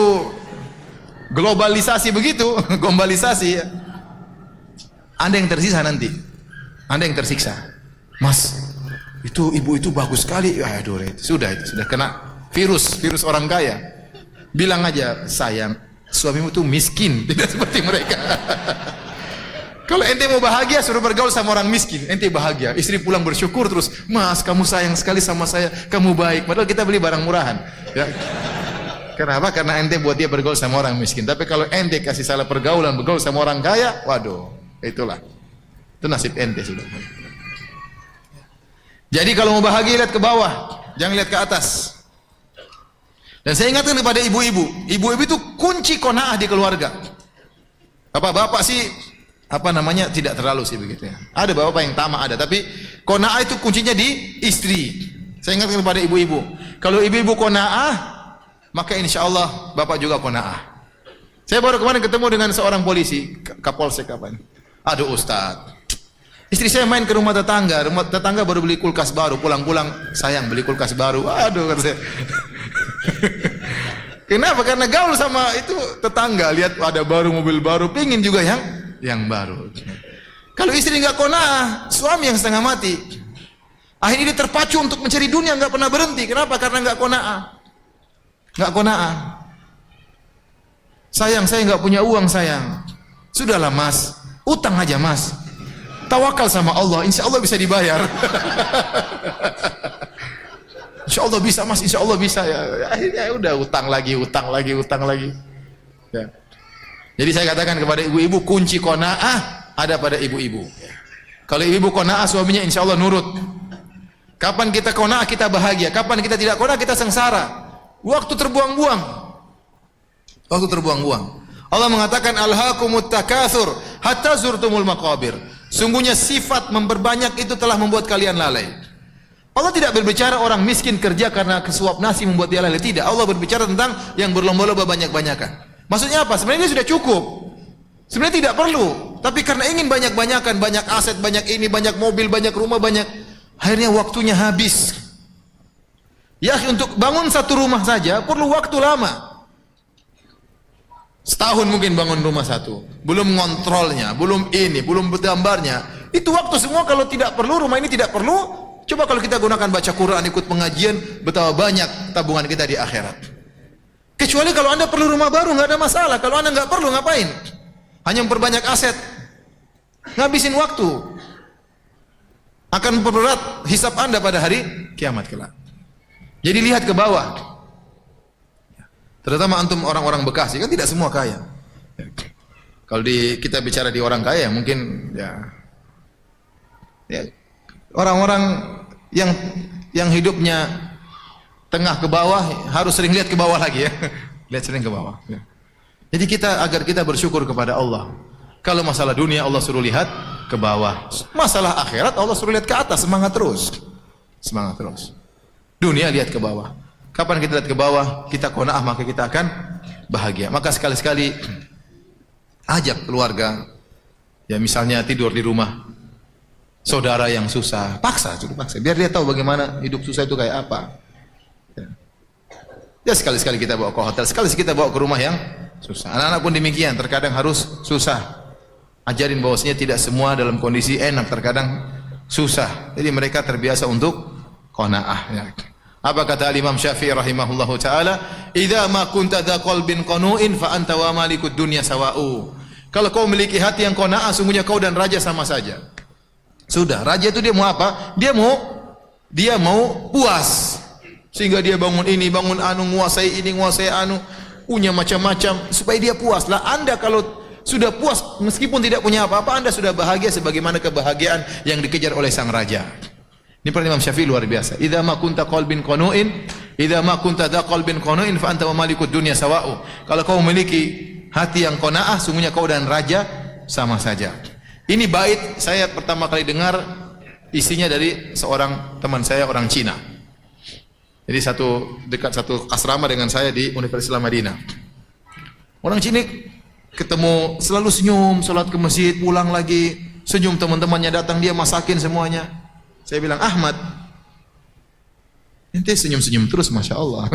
globalisasi begitu, globalisasi ya. Anda yang tersisa nanti. Anda yang tersiksa. Mas, itu ibu itu bagus sekali. Aduh, sudah kena virus orang kaya. Bilang aja, sayang, suamimu tuh miskin, tidak seperti mereka. Kalau ente mau bahagia, suruh bergaul sama orang miskin, ente bahagia. Istri pulang bersyukur terus, Mas, kamu sayang sekali sama saya, kamu baik. Padahal kita beli barang murahan. Ya. Kenapa? Karena ente buat dia bergaul sama orang miskin. Tapi kalau ente kasih salah pergaulan, bergaul sama orang kaya, waduh, itulah. Itu nasib ente sudah. Jadi kalau mau bahagia, lihat ke bawah, jangan lihat ke atas. Dan saya ingatkan kepada ibu-ibu, ibu-ibu itu kunci qanaah di keluarga. Bapak-bapak sih tidak terlalu sih begitu ya. Ada bapak yang tamak ada, tapi qanaah itu kuncinya di istri. Saya ingatkan kepada ibu-ibu, kalau ibu-ibu qanaah, maka insya Allah bapak juga qanaah. Saya baru kemarin ketemu dengan seorang polisi, Kapolsek kapan? Aduh Ustaz, istri saya main ke rumah tetangga baru beli kulkas baru, pulang-pulang sayang beli kulkas baru. Aduh kata saya. Kenapa? Karena gaul sama itu tetangga, lihat ada baru mobil baru, pingin juga yang baru. Kalau istri nggak qanaah, suami yang setengah mati. Akhirnya dia terpacu untuk mencari dunia, nggak pernah berhenti. Kenapa? Karena nggak qanaah. Nggak qanaah. Sayang, saya nggak punya uang sayang. Sudahlah mas, utang aja mas. Tawakal sama Allah, insya Allah bisa dibayar. Insya Allah bisa mas, insya Allah bisa ya. Akhirnya udah utang lagi. Ya. Jadi saya katakan kepada ibu-ibu, kunci qanaah ada pada ibu-ibu. Kalau ibu-ibu qanaah, suaminya insya Allah nurut. Kapan kita qanaah, kita bahagia. Kapan kita tidak qanaah, kita sengsara. Waktu terbuang-buang. Allah mengatakan, alhaakumut takatsur hatta zurtumul maqabir. Sungguhnya sifat memperbanyak itu telah membuat kalian lalai. Allah tidak berbicara orang miskin kerja karena kesuap nasi membuat dia lalai. Tidak. Allah berbicara tentang yang berlomba-lomba banyak-banyakan. Maksudnya apa? Sebenarnya dia sudah cukup. Sebenarnya tidak perlu. Tapi karena ingin banyak-banyakan, banyak aset, banyak ini, banyak mobil, banyak rumah, banyak. Akhirnya waktunya habis. Ya, untuk bangun satu rumah saja perlu waktu lama. Setahun mungkin bangun rumah satu. Belum ngontrolnya, belum ini, belum gambarnya. Itu waktu semua. Kalau tidak perlu, rumah ini tidak perlu. Coba kalau kita gunakan baca Quran, ikut pengajian, betapa banyak tabungan kita di akhirat. Kecuali kalau Anda perlu rumah baru, nggak ada masalah. Kalau Anda nggak perlu, ngapain? Hanya memperbanyak aset, ngabisin waktu, akan memperberat hisab Anda pada hari kiamat kelak. Jadi lihat ke bawah. Terutama antum orang-orang Bekasi, kan tidak semua kaya. Kalau kita bicara di orang kaya, mungkin ya orang-orang yang hidupnya tengah ke bawah harus sering lihat ke bawah lagi ya. Lihat sering ke bawah. Ya. Jadi agar kita bersyukur kepada Allah. Kalau masalah dunia Allah suruh lihat ke bawah. Masalah akhirat Allah suruh lihat ke atas, semangat terus. Dunia lihat ke bawah. Kapan kita lihat ke bawah, kita qanaah, maka kita akan bahagia. Maka sekali-sekali ajak keluarga, ya misalnya tidur di rumah saudara yang susah, paksa, biar dia tahu bagaimana hidup susah itu kayak apa. Ya sekali-sekali kita bawa ke hotel, sekali-sekali kita bawa ke rumah yang susah. Anak-anak pun demikian, terkadang harus susah. Ajarin bahwasanya tidak semua dalam kondisi enak, terkadang susah. Jadi mereka terbiasa untuk qanaah. Ya. Apa kata Imam Syafi'i rahimahullahu taala? "Idza ma kunta dza qalbin qanu'in fa anta wa malikud dunya sawa'u." Kalau kau memiliki hati yang qanaah, sungguhnya kau dan raja sama saja. Sudah, raja itu dia mau apa? Dia mau puas. Sehingga dia bangun ini, bangun anu, nguasai ini, nguasai anu, punya macam-macam supaya dia puas. Lah Anda kalau sudah puas meskipun tidak punya apa-apa, Anda sudah bahagia sebagaimana kebahagiaan yang dikejar oleh sang raja. Ini perkataan Imam Syafi'i luar biasa. Idza ma kunta qalbin qanu'in, idza ma kunta dza qalbin qanu'in fa anta wa malikud dunya sawa'u. Kalau kau memiliki hati yang qanaah, sungguhnya kau dan raja sama saja. Ini bait saya pertama kali dengar, isinya dari seorang teman saya orang Cina. Jadi dekat satu asrama dengan saya di Universitas Islam Madinah. Orang Cina ketemu selalu senyum, salat ke masjid, pulang lagi senyum, teman-temannya datang dia masakin semuanya. Saya bilang, "Ahmad, ente senyum-senyum terus, Masya Allah.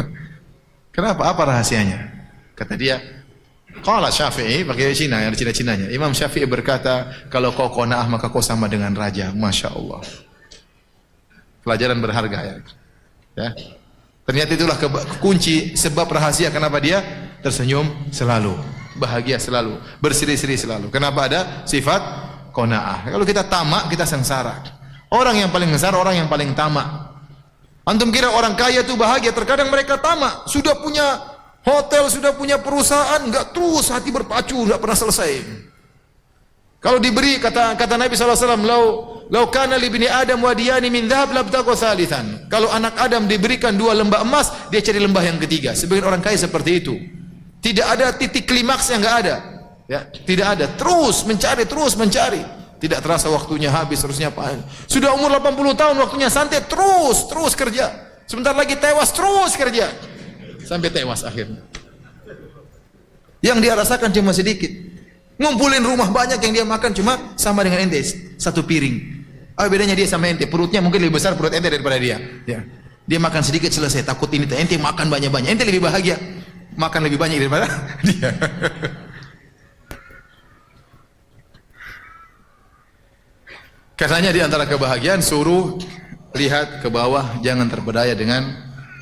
Kenapa? Apa rahasianya?" Kata dia, qala Syafi'i, pakai Cina, yang Cina-Cinanya. Imam Syafi'i berkata, kalau kau qanaah maka kau sama dengan raja. Masya Allah. Pelajaran berharga ya. Ya. Ternyata itulah kunci sebab rahasia kenapa dia tersenyum selalu, bahagia selalu, berseri-seri selalu. Kenapa ada sifat qanaah? Kalau kita tamak, kita sengsara. Orang yang paling sengsara orang yang paling tamak. Antum kira orang kaya itu bahagia? Terkadang mereka tamak, sudah punya hotel, sudah punya perusahaan, enggak terus hati berpacu, enggak pernah selesai. Kalau diberi kata Nabi SAW, "Lau kana li bani Adam wadiyani min dhahab labtagha thalithan." Kalau anak Adam diberikan 2 lembah emas, dia cari lembah yang ketiga. Sebagian orang kaya seperti itu. Tidak ada titik klimaks yang enggak ada. Ya, tidak ada. Terus mencari. Tidak terasa waktunya habis, terusnya apa? Sudah umur 80 tahun, waktunya santai, terus kerja. Sebentar lagi tewas, terus kerja. Sampai tewas akhirnya. Yang dia rasakan cuma sedikit. Ngumpulin rumah banyak yang dia makan cuma sama dengan ente 1 piring. Apa bedanya dia sama ente? Perutnya mungkin lebih besar perut ente daripada dia. Ya. Dia makan sedikit selesai. Takut ini ente makan banyak-banyak. Ente lebih bahagia makan lebih banyak daripada dia. Katanya di antara kebahagiaan suruh lihat ke bawah, jangan terpedaya dengan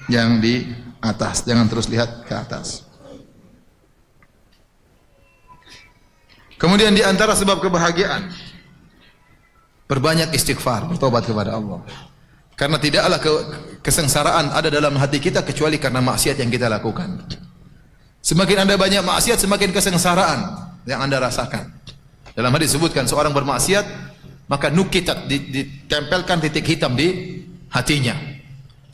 yang di atas. Jangan terus lihat ke atas. Kemudian di antara sebab kebahagiaan, perbanyak istighfar, bertobat kepada Allah. Karena tidaklah kesengsaraan ada dalam hati kita kecuali karena maksiat yang kita lakukan. Semakin Anda banyak maksiat, semakin kesengsaraan yang Anda rasakan. Dalam hadis disebutkan seorang bermaksiat, maka nukitat, ditempelkan titik hitam di hatinya.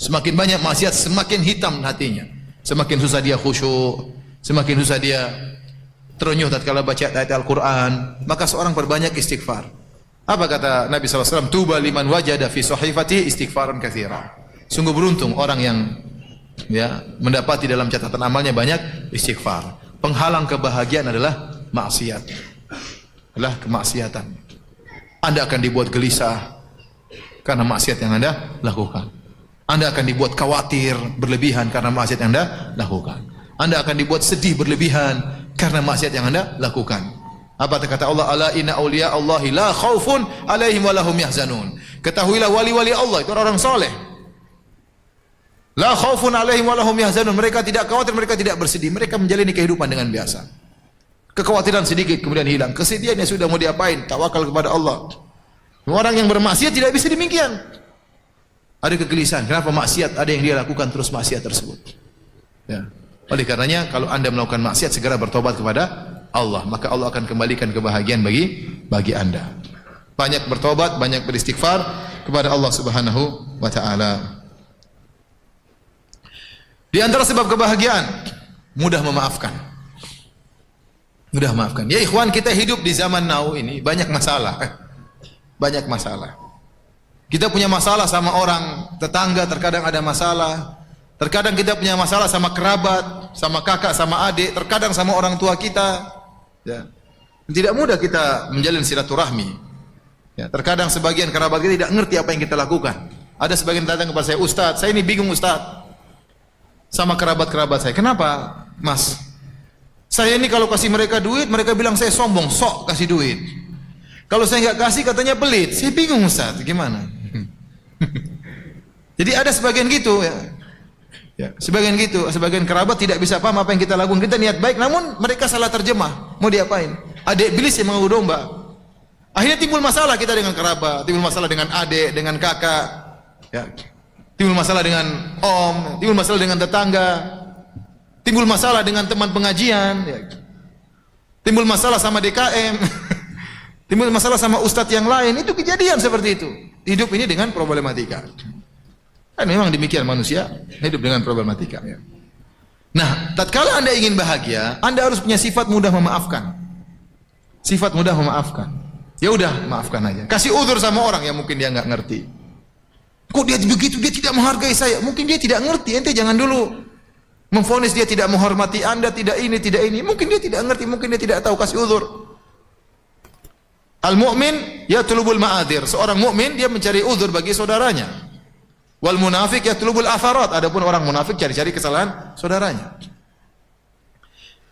Semakin banyak maksiat, semakin hitam hatinya. Semakin susah dia khusyuk, semakin susah dia terenyuh tatkala baca ayat Al-Quran. Maka seorang perbanyak istighfar. Apa kata Nabi SAW? Tuba liman wajada fi sahifati istighfaran katsira. Sungguh beruntung orang yang mendapati dalam catatan amalnya banyak istighfar. Penghalang kebahagiaan adalah maksiat. Adalah kemaksiatan. Anda akan dibuat gelisah karena maksiat yang Anda lakukan. Anda akan dibuat khawatir berlebihan karena maksiat yang Anda lakukan. Anda akan dibuat sedih berlebihan karena maksiat yang Anda lakukan. Apa kata Allah? Ala inna awliya Allahi la khaufun alaihim wa lahum yahzanun. Ketahuilah wali-wali Allah itu orang soleh. La khaufun alaihim wa lahum yahzanun. Mereka tidak khawatir, mereka tidak bersedih. Mereka menjalani kehidupan dengan biasa. Kekhawatiran sedikit kemudian hilang. Kesedihannya sudah mau diapain? Tawakal kepada Allah. Orang yang bermaksiat tidak bisa demikian. Ada kegelisahan. Kenapa maksiat? Ada yang dia lakukan terus maksiat tersebut. Ya. Oleh karenanya kalau Anda melakukan maksiat segera bertobat kepada Allah, maka Allah akan kembalikan kebahagiaan bagi Anda. Banyak bertobat, banyak beristighfar kepada Allah Subhanahu wa taala. Di antara sebab kebahagiaan, mudah memaafkan. Mudah memaafkan. Ya ikhwan, kita hidup di zaman now ini banyak masalah. Banyak masalah. Kita punya masalah sama orang tetangga, terkadang ada masalah. Terkadang kita punya masalah sama kerabat, sama kakak, sama adik, terkadang sama orang tua kita. Ya. Tidak mudah kita menjalin silaturahmi. Ya. Terkadang sebagian kerabat kita tidak ngerti apa yang kita lakukan. Ada sebagian datang kepada saya, Ustaz, saya ini bingung Ustaz. Sama kerabat-kerabat saya. Kenapa, Mas? Saya ini kalau kasih mereka duit, mereka bilang saya sombong, sok kasih duit. Kalau saya nggak kasih, katanya pelit. Saya bingung Ustaz, gimana? Jadi ada sebagian gitu ya. Ya, sebagian gitu, sebagian kerabat tidak bisa paham apa yang kita lakukan. Kita niat baik, namun mereka salah terjemah. Mau diapain? Adik iblis yang mengadu domba. Akhirnya timbul masalah kita dengan kerabat, timbul masalah dengan adik, dengan kakak, ya. Timbul masalah dengan om, timbul masalah dengan tetangga, timbul masalah dengan teman pengajian, ya. Timbul masalah sama DKM, timbul masalah sama ustadz yang lain. Itu kejadian seperti itu. Hidup ini dengan problematika. Kan memang demikian manusia hidup dengan problematika. Ya. Nah, tatkala Anda ingin bahagia, Anda harus punya sifat mudah memaafkan. Sifat mudah memaafkan. Ya udah, maafkan aja. Kasih uzur sama orang yang mungkin dia nggak ngerti. Kok dia begitu, dia tidak menghargai saya? Mungkin dia tidak ngerti. Ente jangan dulu memvonis dia tidak menghormati Anda, tidak ini, tidak ini. Mungkin dia tidak ngerti, mungkin dia tidak tahu. Kasih uzur. Al-mu'min yatlubul ma'adir. Seorang mukmin dia mencari uzur bagi saudaranya. Wal munafik yatlubul atharat. Adapun orang munafik cari-cari kesalahan saudaranya.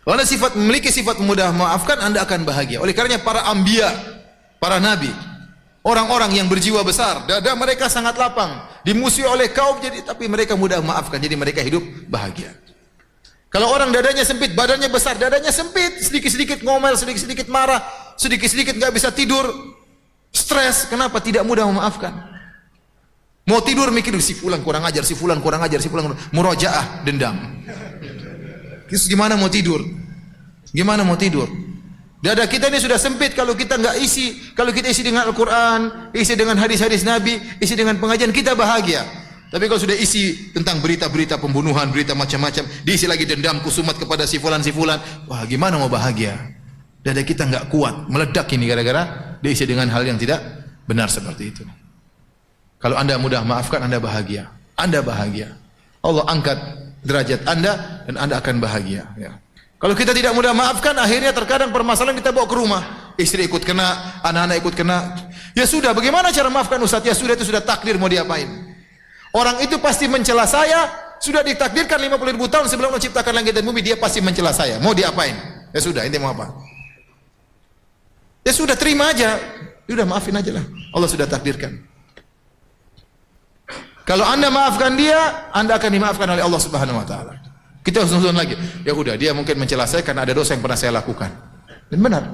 Kalau memiliki sifat mudah memaafkan, Anda akan bahagia. Oleh karenanya para anbiya, para nabi, orang-orang yang berjiwa besar, dada mereka sangat lapang, dimusuhi oleh kaum, tapi mereka mudah memaafkan, jadi mereka hidup bahagia. Kalau orang dadanya sempit, badannya besar, dadanya sempit, sedikit-sedikit ngomel, sedikit-sedikit marah, sedikit-sedikit nggak bisa tidur, stres. Kenapa? Tidak mudah memaafkan. Mau tidur mikir si fulan kurang ajar, si fulan kurang ajar, si fulan murojaah, dendam. Terus gimana mau tidur? Gimana mau tidur? Dada kita ini sudah sempit kalau kita nggak isi. Kalau kita isi dengan Al-Quran, isi dengan hadis-hadis Nabi, isi dengan pengajian, kita bahagia. Tapi kalau sudah isi tentang berita-berita pembunuhan, berita macam-macam, diisi lagi dendam, kusumat kepada si fulan, wah gimana mau bahagia? Dada kita nggak kuat, meledak ini gara-gara diisi dengan hal yang tidak benar seperti itu. Kalau Anda mudah maafkan, Anda bahagia. Anda bahagia. Allah angkat derajat Anda dan Anda akan bahagia. Ya. Kalau kita tidak mudah maafkan, akhirnya terkadang permasalahan kita bawa ke rumah. Istri ikut kena, anak-anak ikut kena. Ya sudah, bagaimana cara maafkan Ustaz? Ya sudah, itu sudah takdir, mau diapain? Orang itu pasti mencela saya, sudah ditakdirkan 50.000 tahun sebelum Allah ciptakan langit dan bumi, dia pasti mencela saya. Mau diapain? Ya sudah, ente mau apa? Ya sudah, terima aja. Ya udah, maafin aja lah. Allah sudah takdirkan. Kalau Anda maafkan dia, Anda akan dimaafkan oleh Allah Subhanahu wa taala. Kita harus nonton lagi. Ya udah, dia mungkin mencela saya karena ada dosa yang pernah saya lakukan. Dan benar.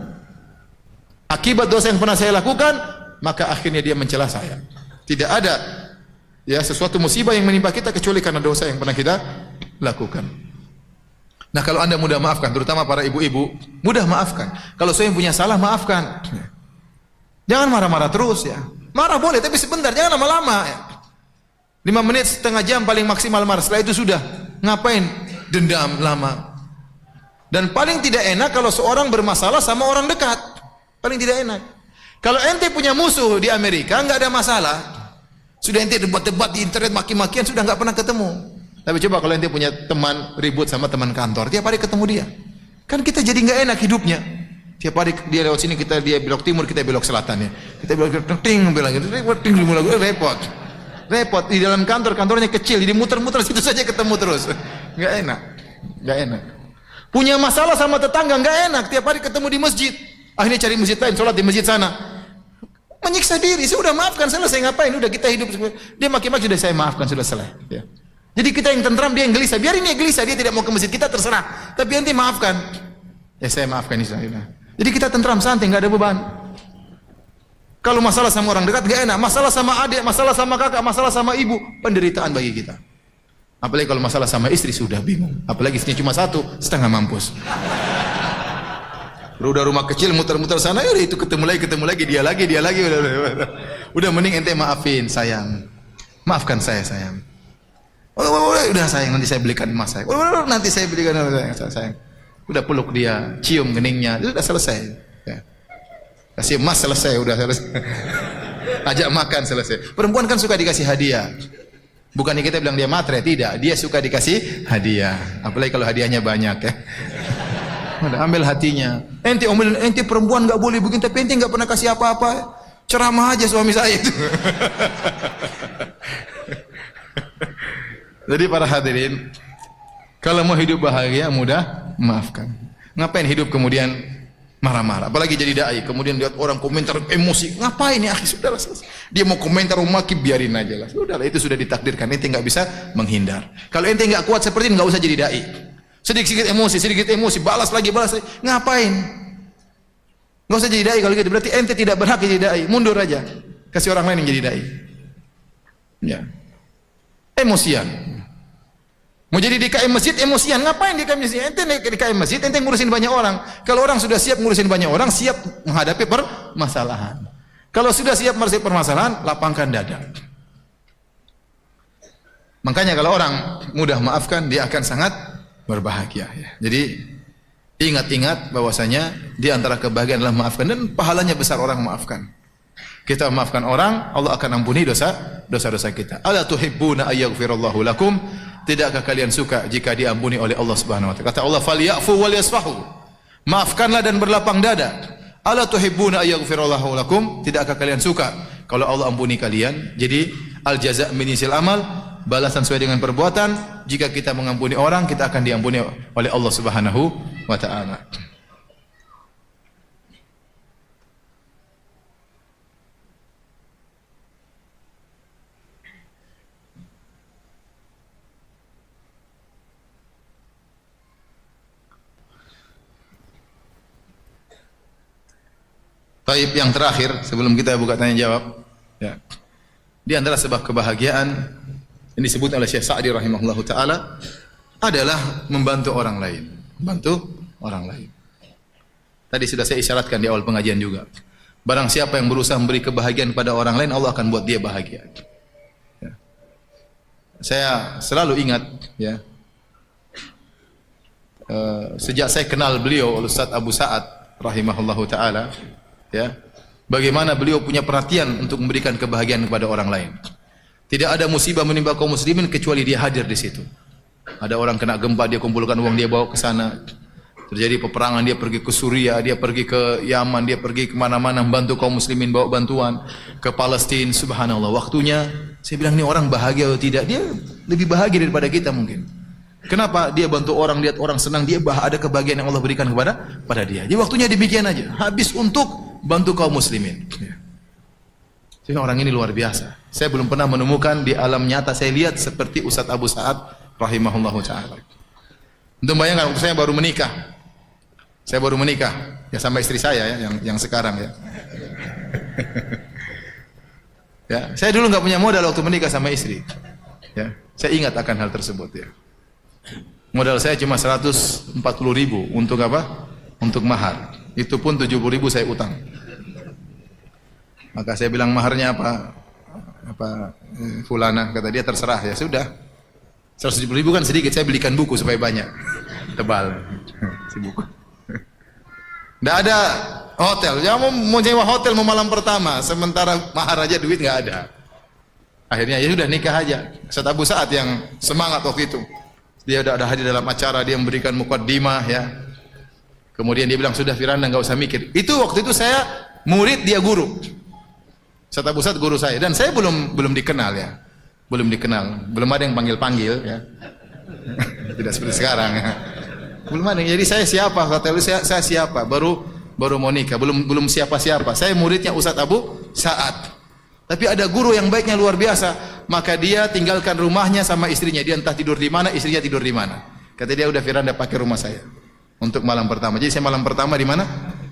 Akibat dosa yang pernah saya lakukan, maka akhirnya dia mencela saya. Tidak ada ya sesuatu musibah yang menimpa kita kecuali karena dosa yang pernah kita lakukan. Nah, kalau Anda mudah maafkan, terutama para ibu-ibu, mudah maafkan. Kalau saya yang punya salah, maafkan. Jangan marah-marah terus ya. Marah boleh, tapi sebentar, jangan lama-lama ya. 5 menit, setengah jam paling maksimal marah. Setelah itu sudah. Ngapain dendam lama? Dan paling tidak enak kalau seorang bermasalah sama orang dekat. Paling tidak enak. Kalau ente punya musuh di Amerika, nggak ada masalah. Sudah ente debat-debat di internet, maki-makian, sudah nggak pernah ketemu. Tapi coba kalau ente punya teman ribut sama teman kantor, tiap hari ketemu dia. Kan kita jadi nggak enak hidupnya. Tiap hari dia lewat sini, dia belok timur, kita belok selatan ya. Kita belok ting, belok ting, repot. Repot di dalam kantornya kecil, jadi muter-muter situ saja ketemu terus. Nggak enak, nggak enak. Punya masalah sama tetangga nggak enak, tiap hari ketemu di masjid. Akhirnya cari masjid lain, sholat di masjid sana. Menyiksa diri, saya udah maafkan, selesai ngapain? Udah kita hidup. Dia maki-maki, sudah saya maafkan, sudah selesai. Ya. Jadi kita yang tentram, dia yang gelisah. Biarin dia gelisah, dia tidak mau ke masjid, kita terserah. Tapi nanti maafkan. Ya saya maafkan Islam. Jadi kita tentram, santai, nggak ada beban. Kalau masalah sama orang dekat gak enak, masalah sama adik, masalah sama kakak, masalah sama ibu, penderitaan bagi kita. Apalagi kalau masalah sama istri, sudah bingung. Apalagi istrinya cuma satu, setengah mampus. Udah rumah kecil, muter-muter sana, udah itu ketemu lagi, dia lagi. Udah mending ente maafin, sayang. Maafkan saya, sayang. Udah sayang, nanti saya belikan emas saya. Nanti saya belikan sayang. Udah peluk dia, cium geningnya, itu udah selesai. Ya. Kasih emas selesai, udah selesai. Ajak makan selesai. Perempuan kan suka dikasih hadiah. Bukannya kita bilang dia matre, tidak. Dia suka dikasih hadiah. Apalagi kalau hadiahnya banyak ya. Udah ambil hatinya. Ente omelin, ente perempuan nggak boleh begini, tapi ente nggak pernah kasih apa-apa. Ceramah aja suami saya itu. Jadi para hadirin, kalau mau hidup bahagia mudah maafkan. Ngapain hidup kemudian marah-marah? Apalagi jadi dai, kemudian lihat orang komentar emosi. Ngapain ya? Sudahlah, dia mau komentar maki biarin aja lah. Sudahlah, itu sudah ditakdirkan. Ente nggak bisa menghindar. Kalau ente nggak kuat seperti ini, nggak usah jadi dai. Sedikit emosi, balas lagi. Ngapain? Nggak usah jadi dai kalau gitu. Berarti ente tidak berhak jadi dai. Mundur aja. Kasih orang lain yang jadi dai. Ya. Emosian. Mau jadi DKM masjid emosian, ngapain DKM masjid? Ente DKM masjid, ente ngurusin banyak orang. Kalau orang sudah siap ngurusin banyak orang, siap menghadapi permasalahan. Kalau sudah siap menghadapi permasalahan, lapangkan dada. Makanya kalau orang mudah maafkan, dia akan sangat berbahagia. Ya. Jadi ingat-ingat bahwasanya di antara kebahagiaan adalah maafkan, dan pahalanya besar orang maafkan. Kita memaafkan orang, Allah akan ampuni dosa-dosa kita. Ala tuhibbuna ayyaghfirallahu lakum? Tidakkah kalian suka jika diampuni oleh Allah Subhanahu wa taala? Kata Allah, "Falyafu wal yasfahu." Maafkanlah dan berlapang dada. Ala tuhibbuna ayyaghfirallahu lakum? Tidakkah kalian suka kalau Allah ampuni kalian? Jadi al jaza' min jinsil amal, balasan sesuai dengan perbuatan. Jika kita mengampuni orang, kita akan diampuni oleh Allah Subhanahu wa taala. Baik, yang terakhir sebelum kita buka tanya jawab, ya. Di antara sebab kebahagiaan yang disebut oleh Syekh Sa'di rahimahullahu taala adalah membantu orang lain. Membantu orang lain. Tadi sudah saya isyaratkan di awal pengajian juga. Barang siapa yang berusaha memberi kebahagiaan kepada orang lain, Allah akan buat dia bahagia. Ya. Saya selalu ingat, ya. Sejak saya kenal beliau, Ustaz Abu Sa'ad rahimahullahu taala, ya, bagaimana beliau punya perhatian untuk memberikan kebahagiaan kepada orang lain. Tidak ada musibah menimpa kaum muslimin kecuali dia hadir di situ. Ada orang kena gempa, dia kumpulkan uang, dia bawa ke sana. Terjadi peperangan, dia pergi ke Suriah, dia pergi ke Yaman, dia pergi kemana-mana membantu kaum muslimin, bawa bantuan ke Palestina. Subhanallah, waktunya saya bilang, ini orang bahagia atau tidak? Dia lebih bahagia daripada kita mungkin. Kenapa? Dia bantu orang, lihat orang senang, dia ada kebahagiaan yang Allah berikan kepada dia. Jadi waktunya demikian aja, habis untuk bantu kaum muslimin. Jadi orang ini luar biasa. Saya belum pernah menemukan di alam nyata saya lihat seperti Ustaz Abu Sa'ad rahimahullahu taala. Untuk bayangkan, waktu saya baru menikah. Saya baru menikah ya sama istri saya ya, yang sekarang ya. Ya, saya dulu nggak punya modal waktu menikah sama istri. Ya, saya ingat akan hal tersebut ya. Modal saya cuma 140.000 untuk apa? Untuk mahar. Itu pun 70.000 saya utang. Maka saya bilang, maharnya apa? Fulana, kata dia, terserah. Ya sudah. 170.000 kan sedikit, saya belikan buku supaya banyak. Tebal. Si buku. Nggak ada hotel. Ya mau nyewa hotel mau malam pertama, sementara mahar aja duit nggak ada. Akhirnya ya sudah, nikah aja. Ustaz Abu Sa'ad yang semangat waktu itu. Dia udah ada hadir dalam acara, dia memberikan muqaddimah ya. Kemudian dia bilang, sudah Firanda nggak usah mikir. Itu waktu itu saya murid, dia guru. Ustaz Abu Sa'ad guru saya, dan saya belum dikenal ya. Belum dikenal, belum ada yang panggil-panggil ya. Tidak seperti sekarang ya. Belum ada. Jadi saya siapa? Kata saya siapa? Baru mau nikah, belum siapa-siapa. Saya muridnya Ustaz Abu Sa'ad. Tapi ada guru yang baiknya luar biasa. Maka dia tinggalkan rumahnya sama istrinya. Dia entah tidur di mana, istrinya tidur di mana. Kata dia, udah Firanda pakai rumah saya untuk malam pertama. Jadi saya malam pertama di mana?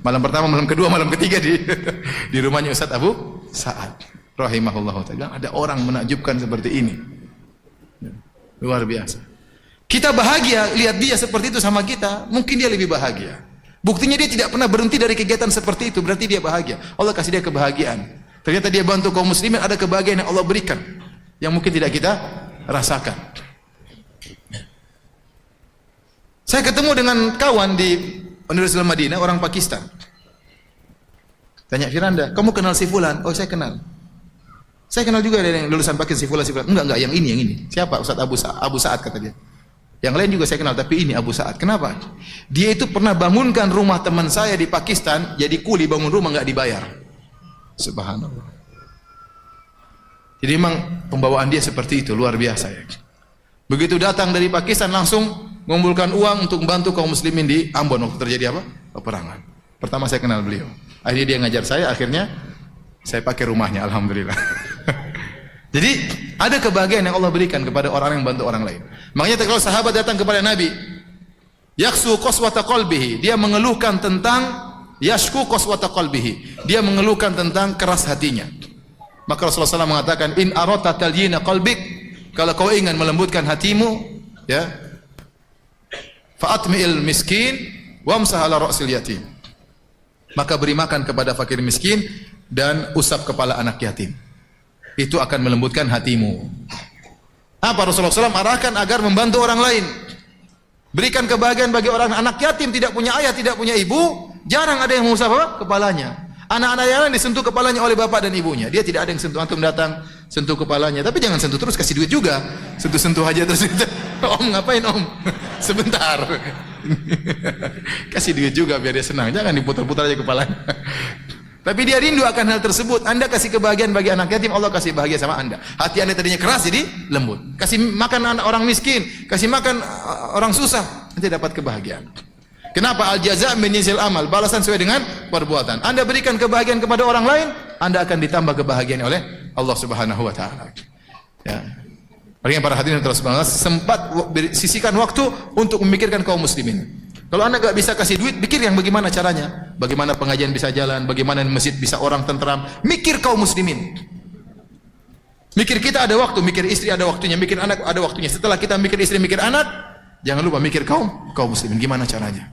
Malam pertama, malam kedua, malam ketiga di rumahnya Ustaz Abu Sa'ad rahimahullah taala. Ada orang menakjubkan seperti ini. Luar biasa. Kita bahagia lihat dia seperti itu sama kita, mungkin dia lebih bahagia. Buktinya dia tidak pernah berhenti dari kegiatan seperti itu, berarti dia bahagia. Allah kasih dia kebahagiaan. Ternyata dia bantu kaum muslimin, ada kebahagiaan yang Allah berikan yang mungkin tidak kita rasakan. Saya ketemu dengan kawan di Universitas Madinah, orang Pakistan. Tanya, Firanda, kamu kenal si fulan? Oh, saya kenal. Saya kenal juga ada yang lulusan Pakistan, si fulan. Enggak, yang ini. Siapa? Ustaz Abu Sa'ad kata dia. Yang lain juga saya kenal, tapi ini Abu Sa'ad. Kenapa? Dia itu pernah bangunkan rumah teman saya di Pakistan, jadi kuli bangun rumah enggak dibayar. Subhanallah. Jadi memang pembawaan dia seperti itu, luar biasa ya. Begitu datang dari Pakistan langsung mengumpulkan uang untuk membantu kaum muslimin di Ambon waktu terjadi apa? Peperangan. Pertama saya kenal beliau. Akhirnya dia ngajar saya, akhirnya saya pakai rumahnya, alhamdulillah. Jadi ada kebahagiaan yang Allah berikan kepada orang yang membantu orang lain. Makanya kalau sahabat datang kepada Nabi, yaksu qaswata qalbihi, dia mengeluhkan tentang yashku qaswata qalbihi, dia mengeluhkan tentang keras hatinya. Maka Rasulullah SAW mengatakan, in arata talyina qalbik, kalau kau ingin melembutkan hatimu, ya, fa'atmi'il miskin wamsah ala ra'sil yatim, maka beri makan kepada fakir miskin dan usap kepala anak yatim. Itu akan melembutkan hatimu. Apa Rasulullah SAW arahkan agar membantu orang lain, berikan kebahagiaan bagi orang anak yatim, tidak punya ayah, tidak punya ibu, jarang ada yang mengusap apa? Kepalanya. Anak-anak yang lain disentuh kepalanya oleh bapak dan ibunya, dia tidak ada yang sentuh. Antum datang sentuh kepalanya, tapi jangan sentuh terus, kasih duit juga. Sentuh-sentuh aja terus. Om ngapain om? Sebentar. Kasih duit juga biar dia senang, jangan diputar-putar aja kepalanya. Tapi dia rindu akan hal tersebut. Anda kasih kebahagiaan bagi anak yatim, Allah kasih bahagia sama Anda. Hati Anda tadinya keras jadi lembut. Kasih makan orang miskin, kasih makan orang susah, nanti dapat kebahagiaan. Kenapa? Al-jaza' min jinsil amal, balasan sesuai dengan perbuatan. Anda berikan kebahagiaan kepada orang lain, Anda akan ditambah kebahagiaan oleh Allah Subhanahu wa taala. Ya. Makanya para hadirin terus sempat sisihkan waktu untuk memikirkan kaum muslimin. Kalau Anda enggak bisa kasih duit, pikir yang bagaimana caranya. Bagaimana pengajian bisa jalan, bagaimana masjid bisa orang tentram. Mikir kaum muslimin. Mikir kita ada waktu, mikir istri ada waktunya, mikir anak ada waktunya. Setelah kita mikir istri, mikir anak, jangan lupa mikir kaum muslimin. Gimana caranya?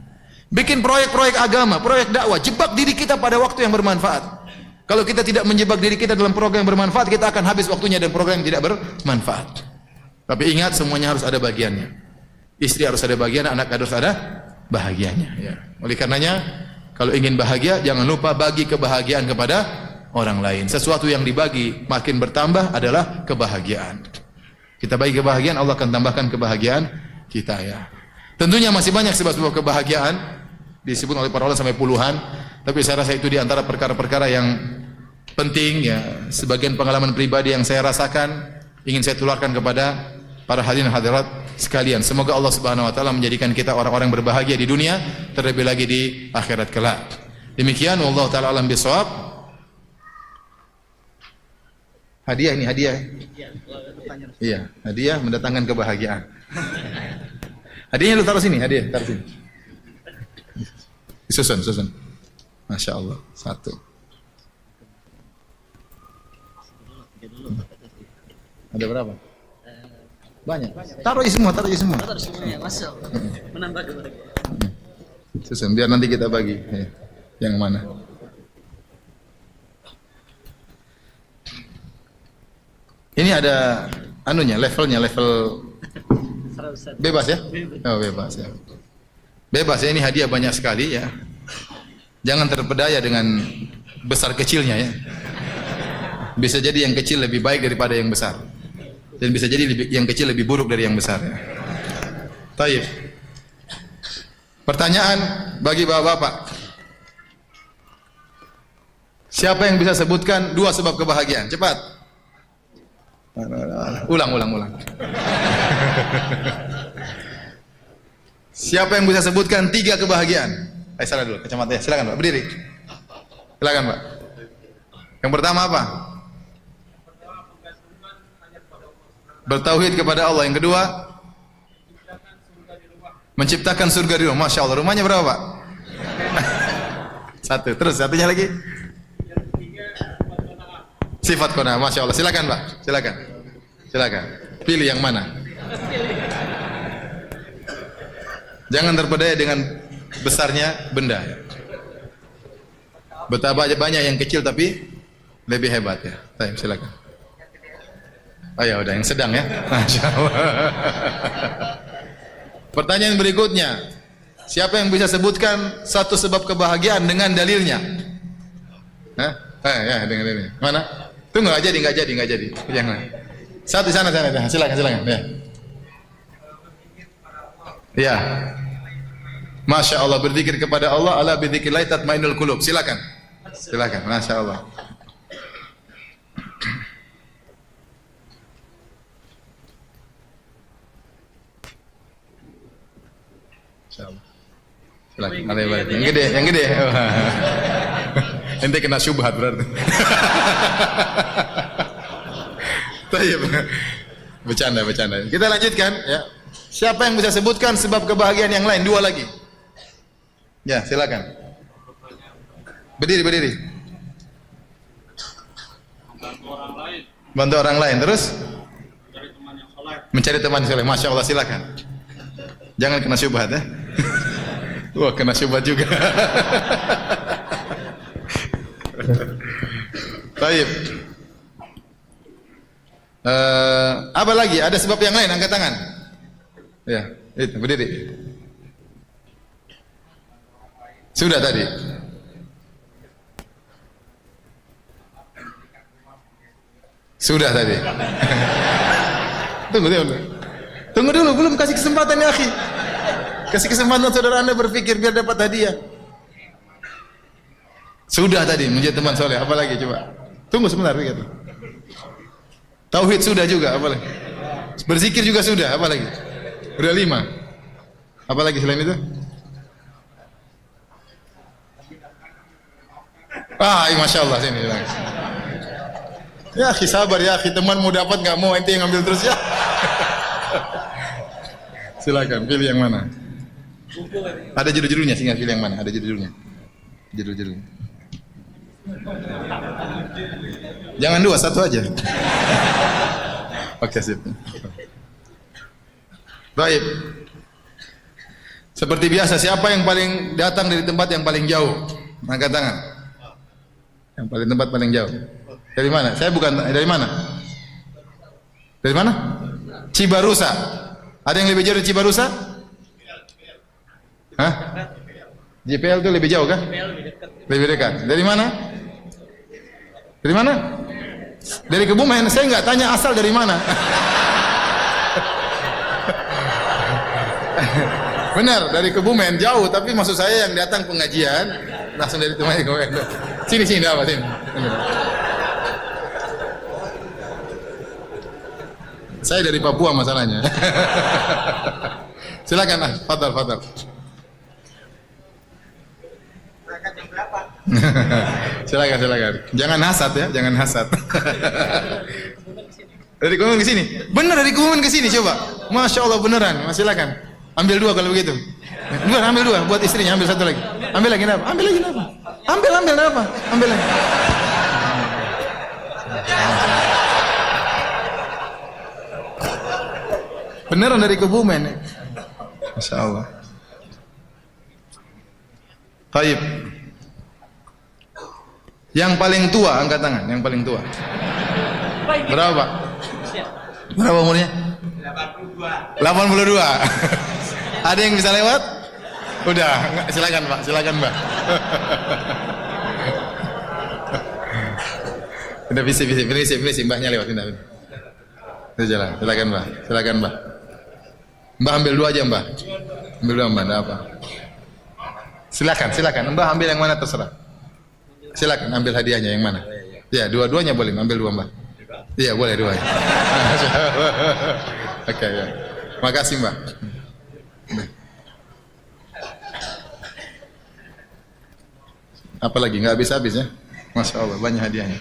Bikin proyek-proyek agama, proyek dakwah, jebak diri kita pada waktu yang bermanfaat. Kalau kita tidak menjebak diri kita dalam program yang bermanfaat, kita akan habis waktunya dan program yang tidak bermanfaat. Tapi ingat, semuanya harus ada bagiannya. Istri harus ada bagian, anak harus ada bahagianya. Ya. Oleh karenanya, kalau ingin bahagia, jangan lupa bagi kebahagiaan kepada orang lain. Sesuatu yang dibagi makin bertambah adalah kebahagiaan. Kita bagi kebahagiaan, Allah akan tambahkan kebahagiaan kita ya. Tentunya masih banyak sebab-sebab kebahagiaan disebut oleh para ulama sampai puluhan, tapi saya rasa itu di antara perkara-perkara yang penting ya, sebagian pengalaman pribadi yang saya rasakan ingin saya tularkan kepada para hadirin hadirat sekalian. Semoga Allah Subhanahu wa taala menjadikan kita orang-orang berbahagia di dunia, terlebih lagi di akhirat kelak. Demikian wallahu taala alam bisawab. Hadiah ini hadiah. Iya, hadiah mendatangkan kebahagiaan. Hadiahnya lu taruh sini, hadiah taruh sini. Susun. Masya Allah, satu. Ada berapa? Banyak. Taruh semua. Taruh semuanya, masuk. Menambah kebahagiaan. Susun, biar nanti kita bagi. Yang mana? Ini ada anunya, level bebas ya? Oh, bebas ya. Bebas ya, ini hadiah banyak sekali ya. Jangan terpedaya dengan besar kecilnya ya. Bisa jadi yang kecil lebih baik daripada yang besar. Dan bisa jadi yang kecil lebih buruk dari yang besar ya. Taib. Pertanyaan bagi bapak-bapak. Siapa yang bisa sebutkan 2 sebab kebahagiaan? Cepat. Ulang. Siapa yang bisa sebutkan 3 kebahagiaan? Salah dulu, kacamata ya. Silakan Pak, berdiri. Silakan Pak. Yang pertama apa? Bertauhid kepada Allah. Yang kedua? Menciptakan surga di rumah. Masya Allah. Rumahnya berapa Pak? 1. Terus satunya lagi? Sifat qanaah. Masya Allah. Silakan Pak. Silakan. Pilih yang mana? Jangan terpedaya dengan besarnya benda. Betapa banyak yang kecil tapi lebih hebat ya. Baik, silakan. Oh ya udah, yang sedang ya. Masya Allah. Pertanyaan berikutnya, siapa yang bisa sebutkan 1 sebab kebahagiaan dengan dalilnya? Ya, dengan dalilnya. Mana? Tunggu, nggak jadi. Jangan. Satu di sana. Silakan. Ya. Ya. Masya Allah, berzikir kepada Allah, ala bidzikrillah tatmainnul qulub. Silakan. Masya Allah. Insyaallah. Silakan. Yang gede. Ente kena syubhat berarti. Baik. Bercanda. Kita lanjutkan ya. Siapa yang bisa sebutkan sebab kebahagiaan yang lain? 2 lagi. Ya, silakan. Berdiri. Bantu orang lain. Terus? Mencari teman yang soleh. Masya Allah, silakan. Jangan kena syubhat ya. Wah, kena syubhat juga. Baik. Apa lagi? Ada sebab yang lain? Angkat tangan. Ya, itu berdiri. Sudah tadi. Tunggu dulu, belum kasih kesempatan ya, akhi. Kasih kesempatan saudara Anda berpikir biar dapat hadiah. Sudah tadi menjadi teman soleh, apa lagi coba? Tunggu sebentar begitu. Tauhid sudah juga, apa lagi? Berzikir juga sudah, apa lagi? Udah 5. Apa lagi selain itu? Masya Allah, sini. Ya, akhi sabar ya, akhi, teman mau dapat nggak mau, ente yang ambil terus ya. Silakan, pilih yang mana? Ada judul-judulnya, sehingga pilih yang mana? Ada judul-judulnya. Jangan 2, 1 aja. Oke, sip. Baik. Seperti biasa, siapa yang paling datang dari tempat yang paling jauh? Angkat tangan. Yang paling tempat paling jauh. Dari mana? Saya bukan dari mana? Dari mana? Cibarusa. Ada yang lebih jauh dari Cibarusa? Hah? JPL itu lebih jauh kan? Lebih dekat. Dari mana? Dari mana? Dari Kebumen. Saya nggak tanya asal dari mana. Benar, dari Kebumen jauh, tapi maksud saya yang datang pengajian langsung dari temannya Kebumen. Sini apa sini. Saya dari Papua masalahnya. Silakan, fadal. Silakan. Jangan hasad ya, jangan hasad. Dari Kebumen ke sini. Benar, dari Kebumen ke sini coba. Masya Allah beneran. Silakan. Ambil 2 kalau begitu. Ambil 2 buat istrinya, ambil 1 lagi. Ambil lagi apa? Ambil apa? Ambil lagi. Beneran dari Kebumen. Masya Allah. Baik. Yang paling tua, angkat tangan. Yang paling tua. Berapa Pak? Berapa umurnya? 82. Ada yang bisa lewat? Udah, silakan Pak, Mbak. Udah visi, Mbahnya lewat, pindah. Itu jalan, silakan Mbak. Mbak ambil 2 aja Mbak. Ambil 2 Mbak, ada apa? Silakan. Mbak ambil yang mana terserah. Silakan ambil hadiahnya yang mana. Ya, 2-duanya boleh, ambil 2 Mbak. Iya, boleh 2 ya. Oke, ya. Makasih Mbak. Apalagi nggak habis-habis ya. Masya Allah, banyak hadiahnya.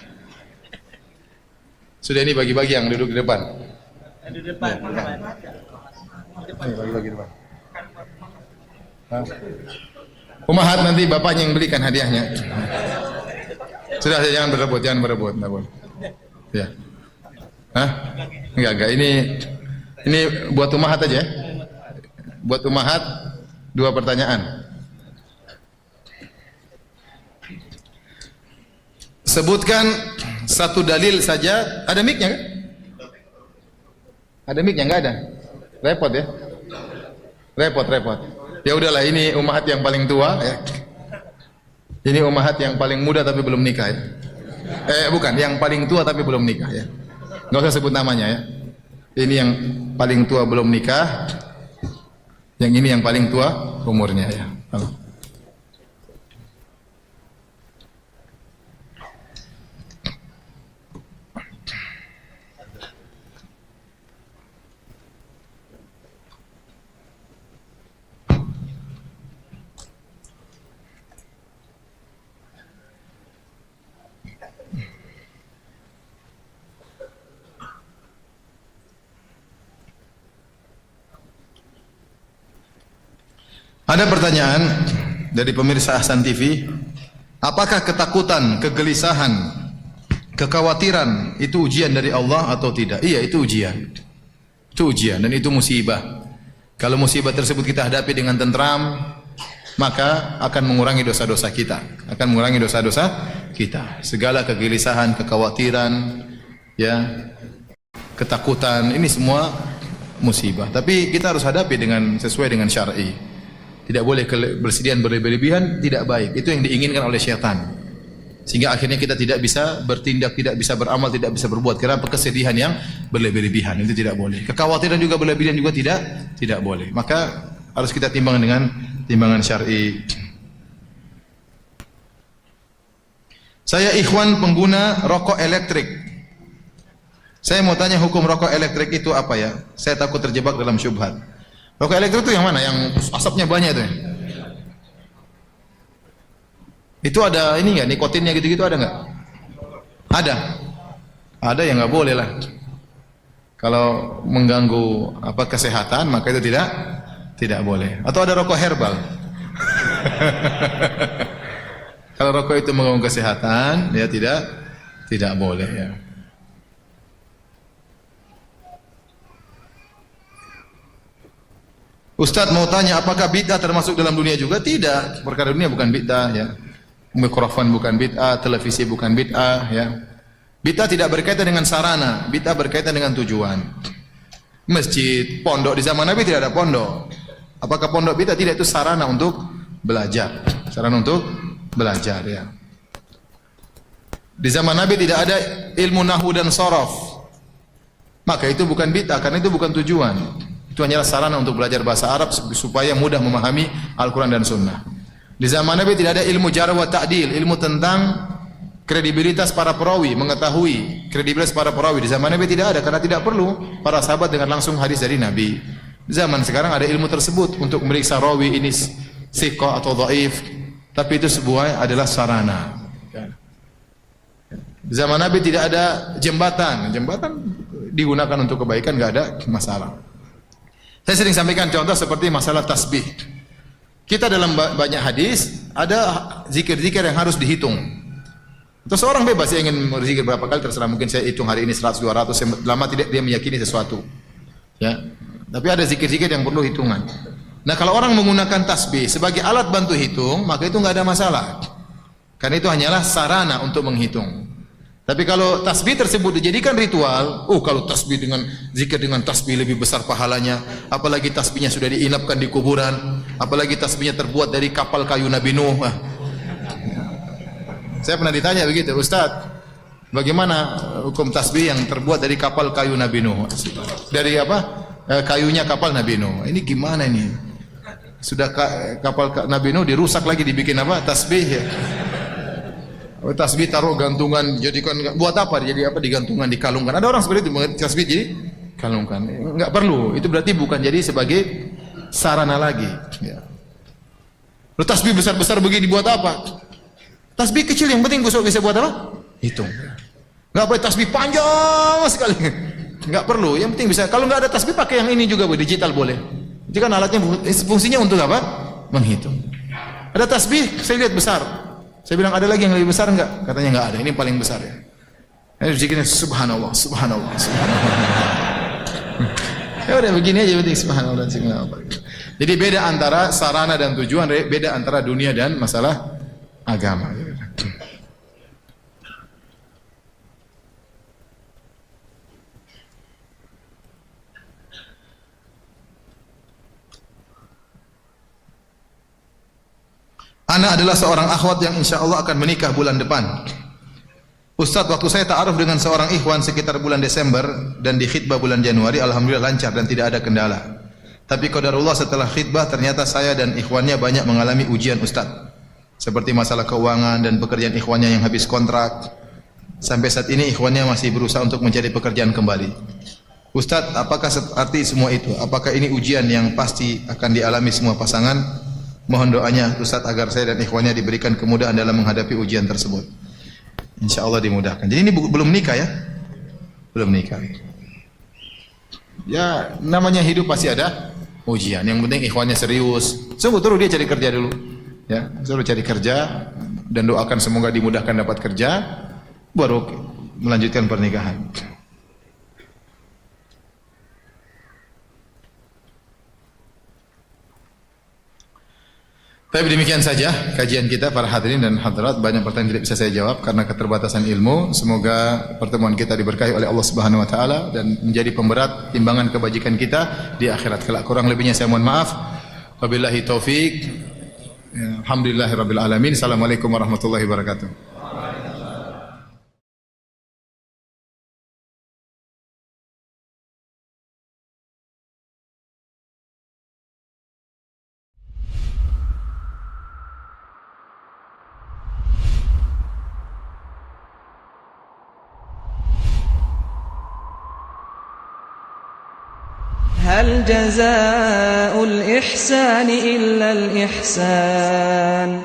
Sudah, ini bagi-bagi yang duduk di depan. Di depan. Bagi-bagi depan. Umahat nanti bapaknya yang belikan hadiahnya. Sudah, jangan berebut. Enggak boleh. Ya. Hah? Enggak. Ini buat umahat aja ya. Buat umahat 2 pertanyaan. Sebutkan 1 dalil saja. Ada mic-nya kan? Ada mic-nya? Enggak ada. Repot ya. Repot. Ya udahlah, ini umahat yang paling tua ya. Ini umahat yang paling muda tapi belum nikah ya. Bukan, yang paling tua tapi belum nikah ya. Nggak usah sebut namanya ya. Ini yang paling tua belum nikah. Yang ini yang paling tua umurnya ya. Ada pertanyaan dari pemirsa Ahsan TV, apakah ketakutan, kegelisahan, kekhawatiran itu ujian dari Allah atau tidak? Iya, itu ujian. Itu ujian dan itu musibah. Kalau musibah tersebut kita hadapi dengan tentram, maka akan mengurangi dosa-dosa kita. Akan mengurangi dosa-dosa kita. Segala kegelisahan, kekhawatiran, ya, ketakutan, ini semua musibah. Tapi kita harus hadapi dengan sesuai dengan syar'i. Tidak boleh bersediaan berlebihan, tidak baik. Itu yang diinginkan oleh syaitan. Sehingga akhirnya kita tidak bisa bertindak, tidak bisa beramal, tidak bisa berbuat karena kesedihan yang berlebihan. Itu tidak boleh. Kekhawatiran juga berlebihan juga tidak boleh. Maka harus kita timbang dengan timbangan syar'i. Saya ikhwan pengguna rokok elektrik. Saya mau tanya hukum rokok elektrik itu apa ya? Saya takut terjebak dalam syubhat. Rokok elektrik itu yang mana? Yang asapnya banyak itu ya? Itu ada ini nggak? Nikotinnya gitu-gitu ada nggak? Ada. Ada yang nggak boleh lah. Kalau mengganggu kesehatan maka itu tidak boleh. Atau ada rokok herbal. Kalau rokok itu mengganggu kesehatan, ya tidak boleh ya. Ustaz mau tanya, apakah bid'ah termasuk dalam dunia juga? Tidak. Perkara dunia bukan bid'ah ya. Mikrofon bukan bid'ah, televisi bukan bid'ah ya. Bid'ah tidak berkaitan dengan sarana, bid'ah berkaitan dengan tujuan. Masjid, pondok di zaman Nabi tidak ada pondok. Apakah pondok bid'ah? Tidak, itu sarana untuk belajar. Sarana untuk belajar ya. Di zaman Nabi tidak ada ilmu nahwu dan shorof. Maka itu bukan bid'ah karena itu bukan tujuan. Itu hanyalah sarana untuk belajar bahasa Arab supaya mudah memahami Al-Quran dan Sunnah. Di zaman Nabi tidak ada ilmu jarh wa ta'dil, ilmu tentang kredibilitas para perawi, mengetahui kredibilitas para perawi. Di zaman Nabi tidak ada karena tidak perlu para sahabat dengan langsung hadis dari Nabi. Di zaman sekarang ada ilmu tersebut untuk memeriksa rawi ini thiqah atau dhaif, tapi itu adalah sarana. Di zaman Nabi tidak ada jembatan. Jembatan digunakan untuk kebaikan, enggak ada masalah. Saya sering sampaikan contoh seperti masalah tasbih. Kita dalam banyak hadis ada zikir-zikir yang harus dihitung. Terus seorang bebas dia ingin berzikir berapa kali terserah, mungkin saya hitung hari ini 100 200 lama tidak dia meyakini sesuatu. Ya. Tapi ada zikir-zikir yang perlu hitungan. Nah, kalau orang menggunakan tasbih sebagai alat bantu hitung, maka itu enggak ada masalah. Karena itu hanyalah sarana untuk menghitung. Tapi kalau tasbih tersebut dijadikan ritual, kalau tasbih dengan zikir dengan tasbih lebih besar pahalanya, apalagi tasbihnya sudah diinapkan di kuburan, apalagi tasbihnya terbuat dari kapal kayu Nabi Nuh. Saya pernah ditanya begitu, Ustaz, bagaimana hukum tasbih yang terbuat dari kapal kayu Nabi Nuh? Dari kayunya kapal Nabi Nuh. Ini gimana ini? Sudah kapal Nabi Nuh dirusak lagi dibikin tasbih ya. Tasbih taruh gantungan, jadikan buat apa? Jadi digantungkan, dikalungkan. Ada orang seperti itu, tasbih jadi kalungkan. Enggak perlu. Itu berarti bukan jadi sebagai sarana lagi. Ya. Lu tasbih besar-besar begini buat apa? Tasbih kecil yang penting bisa buat apa? Hitung. Enggak boleh tasbih panjang sekali. Enggak perlu. Yang penting bisa. Kalau enggak ada tasbih pakai yang ini juga digital boleh. Jadi kan alatnya fungsinya untuk apa? Menghitung. Ada tasbih, saya lihat besar. Saya bilang ada lagi yang lebih besar enggak? Katanya enggak ada. Ini paling besar ya. Zikirnya subhanallah, subhanallah, subhanallah. Ya udah begini aja penting subhanallah, subhanallah. Jadi beda antara sarana dan tujuan, beda antara dunia dan masalah agama. Ana adalah seorang akhwat yang insya Allah akan menikah bulan depan. Ustaz, waktu saya ta'aruf dengan seorang ikhwan sekitar bulan Desember dan di khitbah bulan Januari, alhamdulillah lancar dan tidak ada kendala. Tapi qadarullah setelah khitbah ternyata saya dan ikhwannya banyak mengalami ujian Ustaz. Seperti masalah keuangan dan pekerjaan ikhwannya yang habis kontrak. Sampai saat ini ikhwannya masih berusaha untuk mencari pekerjaan kembali. Ustaz, apakah arti semua itu? Apakah ini ujian yang pasti akan dialami semua pasangan? Mohon doanya Ustaz agar saya dan ikhwannya diberikan kemudahan dalam menghadapi ujian tersebut. InsyaAllah dimudahkan. Jadi ini belum nikah ya? Belum nikah. Ya namanya hidup pasti ada ujian. Yang penting ikhwannya serius. Suruh dia cari kerja dulu. Ya, suruh cari kerja dan doakan semoga dimudahkan dapat kerja, baru melanjutkan pernikahan. Tapi demikian saja kajian kita para hadirin dan hadirat. Banyak pertanyaan tidak bisa saya jawab karena keterbatasan ilmu. Semoga pertemuan kita diberkahi oleh Allah Subhanahu wa taala dan menjadi pemberat timbangan kebajikan kita di akhirat kelak. Kurang lebihnya saya mohon maaf. Wabillahi taufik. Alhamdulillahirabbil alamin. Assalamualaikum warahmatullahi wabarakatuh. هل جزاء الإحسان إلا الإحسان